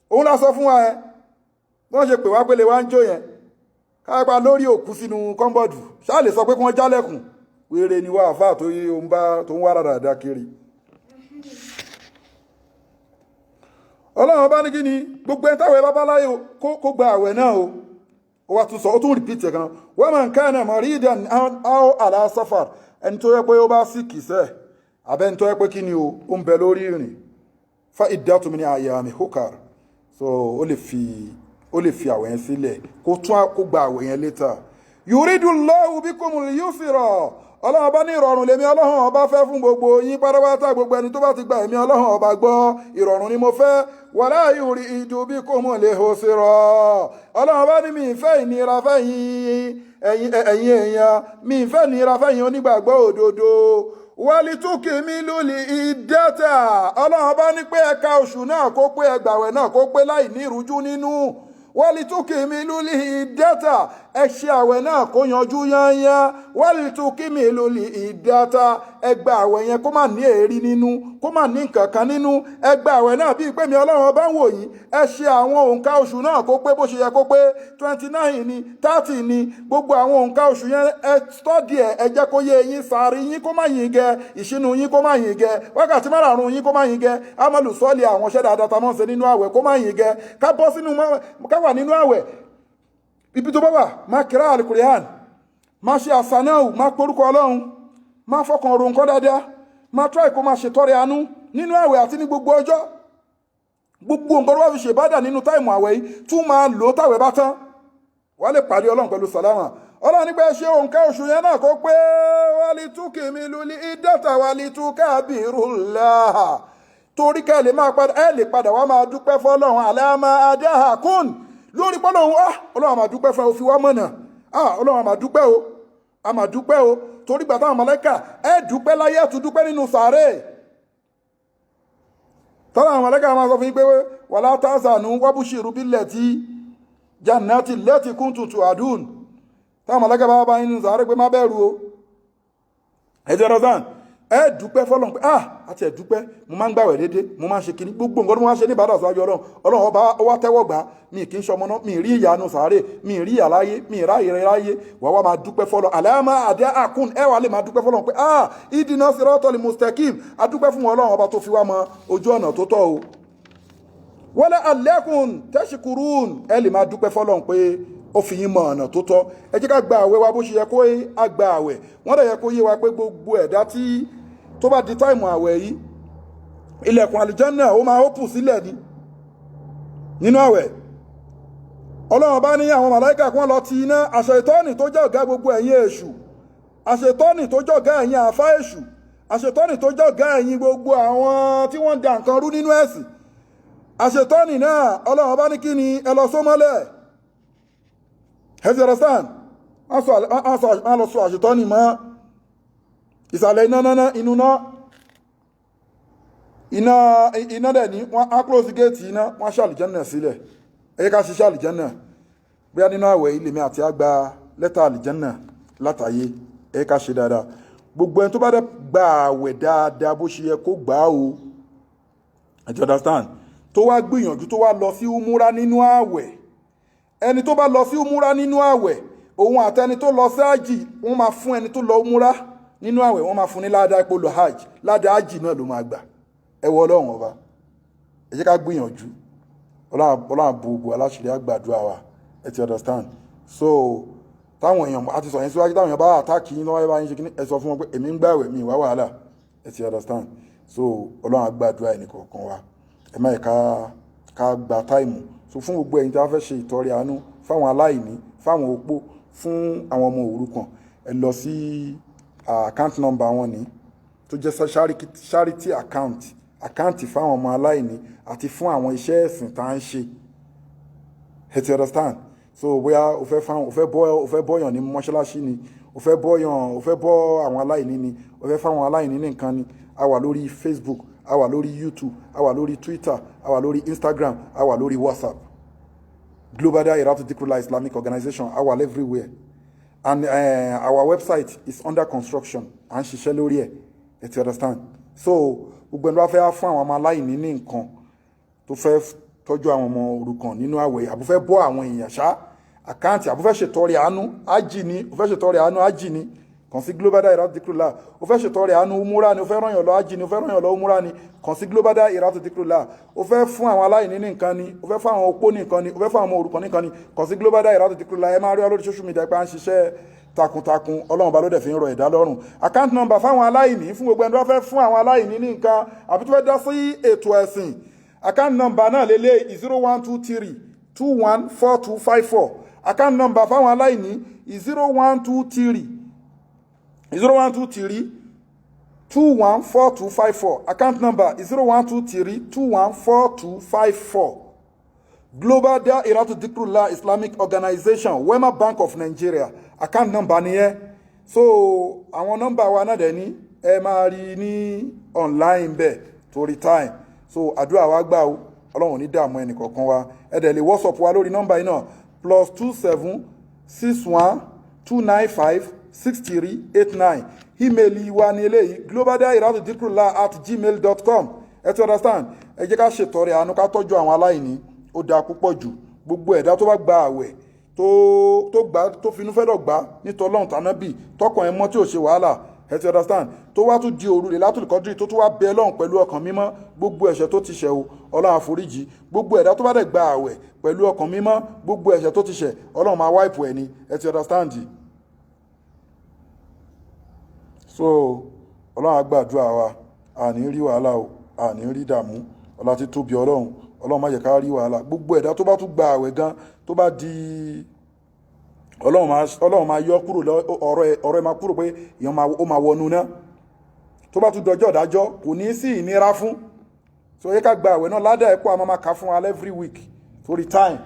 Òun la sọ fún wa ẹ wọ́n ṣe pè wá pélé wá ń jó yẹn káàpá lórí òkú sínú kọ́ńbọ̀dù ṣáà lè sọ pé kí wọ́n jálẹ̀kùn wèrè ni wá àfáà tó ń wá rárá kiri. Ọlọ́run bá ní kí ni gbogbo ẹni táwẹ̀ babaláyé kó gba àwẹ̀ náà o. Ó wá tún sọ ó tún repeat ẹ̀ kan wa man kana maridan aw ala safar, ẹni tó yẹ pé ó bá sì kìsẹ́ abẹ́ni tó yẹ pé kí ni o ó ń bẹ lórí ìrìn fa iddatu min ayami ukhar, so ó lè fi àwẹ̀ yẹn sílẹ̀ kó gba àwẹ̀ yẹn later. yuridullahu bikumul yusra, Ọlọ́run bá ní ìrọ̀rùn lèmi Ọlọ́run ọba fẹ́ fún gbogbo yín pátápátá, gbogbo ẹni tó bá ti gba èmi Ọlọ́run ọba gbọ́ ìrọ̀rùn ni mo fẹ́. wala yuridu bikumul usra, Ọlọ́run bá ní mi ìfẹ́ ìnira fẹ́yìn ẹ̀yin èèyàn, mi ìfẹ́ ìnira fẹ́yìn onígbàgbọ́ òdodo. walitukmilul iddata, Ọlọ́run bá ní pé ẹ̀ka oṣù náà kó pé ẹgbàwẹ̀ náà kó pé láì ní ìrújú nínú. walitukmilul iddata, ẹ ṣe àwẹ̀ náà kó yanjú yányán. walitukmilul iddata, ẹgbà àwẹ̀ yẹn kó má ní èrí nínú, kó má ní nǹkan kan nínú. ẹgbà àwẹ̀ náà bíi pé mi Ọlọ́run ọba ń wò yín, ẹ ṣe àwọn òǹkà oṣù náà kó pé bó ṣe yẹ kó pé 29 ni 30 ni gbogbo àwọn òǹkà oṣù yẹn ẹ stọ́dì ẹ jẹ́ kó yé yín. sàárì yín kó má yín gẹ, ìṣínú yín kó má yín gẹ, wákàtí márààrún yín kó má yín gẹ, amalu sọ́ọ̀lì àwọn ṣẹ́ dáadáa tá mọ́ ṣe nínú àwẹ̀ kó má yín gẹ, ká bọ́ sínú ká wà nínú àwẹ̀ ibi tó bá wà máa kíra al-Qur'an, máa ṣe àsánáù, máa porúkọ Ọlọ́run, máa fọkàn ọ̀rọ̀ nǹkan dáadáa, máa try kó máa ṣètọrẹ àánú nínú àwẹ̀ àti ní gbogbo ọjọ́. gbogbo nǹkan tó bá fi ṣe ìbádà nínú táìmù àwẹ̀ yìí tún máa lò ó táwẹ̀ bá tán, wà lè pàdé Ọlọ́run pẹ̀lú sàlámà. Ọlọ́run nípa ṣe òǹkà oṣù yẹn náà kó pé walitukmilul iddata walitukabbirullaha, torí ká lè padà wá máa dúpẹ́ fọ́lọ́run ala ma hadakum, lórí pọ́lọ́run Ọlọ́run máa dúpẹ́ fún òfin wá mọ̀nà, Ọlọ́run máa dúpẹ́ o, a máa dúpẹ́ o, torí gbà táwọn màláíkà dúpẹ́ láyé ẹ̀ tún dúpẹ́ nínú sàárè. tọ́lá àwọn màláíkà máa sọ fún yín pé wala tahzanu wabshiru billati jannati allati kuntum tu'adun, táwọn màláíkà bá yín nínú sàárè pé má bẹ̀rù o. ẹ̀jẹ̀ rọ̀sán dúpẹ́ fọ́lọ́run pé àti ẹ̀dúpẹ́ mo máa ń gbàwẹ̀ dédé, mo máa ń ṣe kíní gbogbo nǹkan tó máa ń ṣe ní ìbádà síwájú Ọlọ́run ọba wá tẹ́wọ́ gbà, mi kì í ṣọmọ náà, mi rí ìyanu sàárè, mi rí ìyà láyé, mi ráyè ráyé, wà wá máa dúpẹ́ fọ́lọ́run ala ma hadakum, wà lè máa dúpẹ́ fọ́lọ́run pé idina siratal mustaqim, adúpẹ́ fún Ọlọ́run ọba tó fi wá mọ ojú ọ̀nà tó tọ́ o. wala allakum tashkurun, lè máa dúpẹ́ fọ́lọ́run pé ó fi yín mọ ọ̀nà tó tọ́. Ẹ jẹ́ ká gba àwẹ̀ wa bó ṣe yẹ kó a gba àwẹ̀. Wọ́n dẹ̀ yẹ kó yé wa pé gbogbo ẹ̀dá tí tó bá di táìmù àwẹ̀ yìí, ilẹ̀kùn àlìjánà ó máa ópù sílẹ̀ ni nínú àwẹ̀. Ọlọ́run bá ní àwọn màláíkà kan lọ ti iná, àṣẹ̀tọ́nì tó jẹ́ ọ̀gá gbogbo ẹ̀yin èṣù, àṣẹ̀tọ́nì tó jẹ́ ọ̀gá ẹ̀yin àfá èṣù, àṣẹ̀tọ́nì tó jẹ́ ọ̀gá ẹ̀yin gbogbo àwọn tí wọ́n da nǹkan rú nínú ẹ̀sìn. Àṣẹ̀tọ́nì náà Ọlọ́run bá ní kí ni ẹ lọ sómọ́lẹ̀. Have you understand? Wọ́n lọ sọ àṣẹ̀tọ́nì mọ́ ìsàlẹ̀ iná dẹ̀ ní wọ́n á close gate iná, wọ́n ṣàlìjánà sílẹ̀. Ẹ jẹ́ ká ṣiṣẹ́ àlìjánà. Bóyá nínú àwẹ̀ ilé mi àti àgbà lẹ́tà àlìjánà látàyé, ẹ jẹ́ ká ṣe dáadáa. Gbogbo ẹni tó bá dẹ̀ gba àwẹ̀ dáadáa bó ṣe yẹ kó gbà o. You understand? Tó wá gbìyànjú tó wá lọ sí umura nínú àwẹ̀. Ẹni tó bá lọ sí umura nínú àwẹ̀, òun àtẹni tó lọ sí ájì, wọ́n máa fún ẹni tó lọ umura nínú àwẹ̀, wọ́n máa fún ní ládàá ipò lọ hajj. Ládàá ájì náà ló máa gbà. Ẹ wọ Ọlọ́run ọba. Ẹ jẹ́ ká gbìyànjú. Ọlọ́run gbogbo aláṣìírí àgbàdúrà wa. Ẹ ti understand? So táwọn èèyàn àti sọ yẹn síwájú, táwọn èèyàn bá àtàkì yín lọ́wọ́ bá yín ṣe kí ní ẹ sọ fún wọn pé èmi ń gbààwẹ̀ mi ìwà wàhálà. Ẹ ti understand? So Ọlọ́run àgbàdúrà ẹnì kọ̀ọ̀kan wa. Ẹ má yẹ ká gba táìmù. So fún gbogbo ẹ̀yin tí a fẹ́ ṣe ìtọrẹ àánú fáwọn aláìní, fáwọn opó, fún àwọn ọmọ òrukàn, ẹ lọ sí account number wọn ní tó jẹ́ charity account, àkáǹtì fáwọn ọmọ aláìní àti fún àwọn iṣẹ́ ẹ̀sìn tá ń ṣe. Ẹ ti understand? So bóyá o fẹ́ bọ́yàn ní mọ́ṣáláṣí ni, o fẹ́ bọ́ àwọn aláìní ni, o fẹ́ fáwọn aláìní ní nǹkan ni. A wà lórí Facebook, a wà lórí YouTube, a wà lórí Twitter, a wà lórí Instagram, a wà lórí WhatsApp. Global Dahiratu Dhikrlahi Islamic Organization, a wà everywhere. And our website is under construction. À ń ṣiṣẹ́ lórí ẹ̀. Ẹ ti understand? So gbogbo ẹni bá fẹ́ fún àwọn ọmọ aláìní ní nǹkan, tó fẹ́ tọ́jú àwọn ọmọ òrukàn nínú àwẹ̀, àbúfẹ́ bọ́ àwọn èèyàn ṣá, àkáǹtì àbúfẹ́ ṣètọrẹ àánú ájì ni, ó fẹ́ ṣètọrẹ àánú ájì ni, kàn sí Global Dahiratu Dhikrlahi. Ó fẹ́ ṣètọrẹ àánú umura ni, ó fẹ́ ràn yàn lọ ájì ni, ó fẹ́ ràn yàn lọ umura ni, kàn sí Global Dahiratu Dhikrlahi. Ó fẹ́ fún àwọn aláìní ní nǹkan ni, ó fẹ́ fún àwọn opó ní nǹkan ni, ó fẹ́ fún àwọn ọmọ òrukàn ní nǹkan ni, kàn sí Global Dahiratu Dhikrlahi. Ẹ máa rí ọ lórí social media pé à ń ṣiṣẹ́ takuntakun. Ọlọ́run bá ló dẹ̀ fi ń rọ ẹ̀dá lọ́rùn. Account number fáwọn aláìní, fún gbogbo ẹni tó fẹ́ fún àwọn aláìní ní nǹkan àbí tó fẹ́ dá sí ètò ẹ̀sìn. Account number náà lélẹ̀ 0123 214254. Account number fáwọn aláìní 0123 214254. Account number 0123 214254. Global Dahiratu Dhikrlahi Islamic Organization, Wema Bank of Nigeria. Account number nìyẹn. So àwọn nọ́mbà wa náà dẹ̀ ní ẹ máa rí ní online bẹ́ẹ̀ torí time. So àdúrà wa gbà o, Ọlọ́run ní dààmú ẹnì kọ̀ọ̀kan wa. Ẹ dẹ̀ lè WhatsApp wa lórí nọ́mbà yìí náà +27 61 295 6389. Email wa ní eléyìí globaldahiratu@gmail.com. Ẹ ti understand? Ẹ jẹ́ ká ṣètọrẹ àánú, ká tọ́jú àwọn aláìní. Ó dáa púpọ̀ jù. Gbogbo ẹ̀dá tó bá gba àwẹ̀ tó finú fẹ́ dọ̀gbá nítorí Ọlọ́run tànábì tọkàn ẹ mọ́ tí ò ṣe wàhálà. Ẹ ti understand? Tó wá tún di òru Lailatul Qadri tó tún wá bẹ Ọlọ́run pẹ̀lú ọkàn mímọ́, gbogbo ẹ̀ṣẹ̀ tó ti ṣẹ̀ o Ọlọ́run àforíjì. Gbogbo ẹ̀dá tó bá dẹ̀ gba àwẹ̀ pẹ̀lú ọkàn mímọ́, gbogbo ẹ̀ṣẹ̀ tó ti ṣẹ̀ Ọlọ́run máa wipe ẹ̀ ni. Ẹ ti understand? So Ọlọ́run á gbàdúrà wa, àní rí wàhálà o, àní rí dààmú. Ọlá ti tóbi Ọlọ́run má jẹ́ ká rí wàhálà. Gbogbo ẹ̀dá tó bá tún gba àwẹ̀ gan, tó bá di Ọlọ́run máa yọ kúrò ọ̀rọ̀ ẹ máa kúrò pé ó máa wọnú náà. Tó bá tún dọjọ́ ìdájọ́ kò ní sí ìnira fún. So yẹ ká gba àwẹ̀ náà ládàá ẹ̀kọ́ àmọ́ máa kà fún wa every week torí time.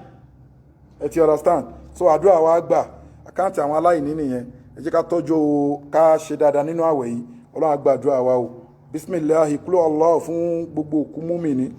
Ẹ ti understand? So àdúrà wa gbà, àkáǹtì àwọn aláìní nìyẹn. Ẹ jẹ́ ká tọ́jú ká ṣe dáadáa nínú àwẹ̀ yìí. Ọlọ́run á gbàdúrà wa o. Bismillahi kúlọ̀ Allah fún gbogbo òkú mùmínì.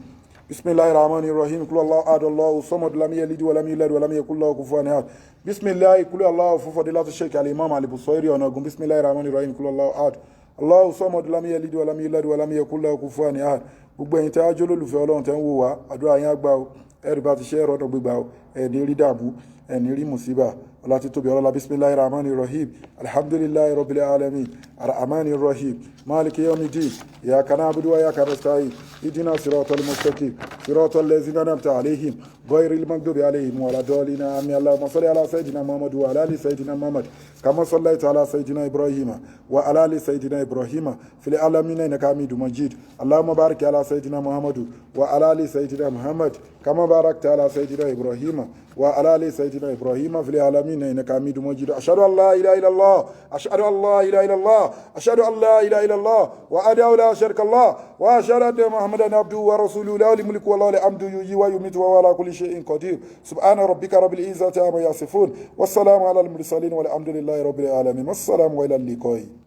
Bismillahirrahmanirrahim. Kul Allahu ahad, Allahu samad, lam yalid wa lam yulad wa lam yakul lahu kufuwan ahad. Bismillah, kul Allahu fún Fadilatu Sheikh al-Imam al-Busairi Ọ̀nàgún. Bismillahirrahmanirrahim. Kul Allahu ahad, Allahu samad, lam yalid wa lam yulad wa lam yakul lahu kufuwan ahad. Gbogbo ẹ̀yin tí a jẹ́ olólùfẹ́ Ọlọ́run tẹ́ ń wò wá, àdúrà yín á gbà o. ẹ̀rí bá ti ṣe ẹ̀rọ ọ̀nà gbígbà ẹni rí dààmú ẹni rí mùsíbà ọlá ti tóbi ọlọ́lá bismillahir rahmanir rahim alhamdulillahi rabbil alamin arrahmanir rahim maliki yawmiddin iyyaka na'budu wa iyyaka nasta'in ihdina siratal mustaqim siratal ladzina an'amta alaihim ghayril maghdubi alaihim waladdallin amin allahumma salli ala sayidina muhammad wa ala ali sayidina muhammad kama sallaita ala sayidina ibrahima wa ala ali sayidina ibrahima fil alamin innaka hamidum majid allahumma barik ala sayidina muhammad wa ala ali sayidina muhammad kama barakta ala sayidina ibrahima wa ala ali sayidina ibrahima fil alamin innaka hamidum majid ashhadu an la ilaha illallah ashhadu an la ilaha illallah ashhadu an la ilaha illallah wa adahu la sharika allah wa ashhadu anna muhammadan abduhu wa rasuluhu la mulku wa la hamdu yuhyi wa yumiitu wa ala kulli shay'in qadir subhana rabbika rabbil izzati amma yasifun wassalamu ala al mursalin walhamdulillahi rabbil alamin wassalamu ila al liqa'i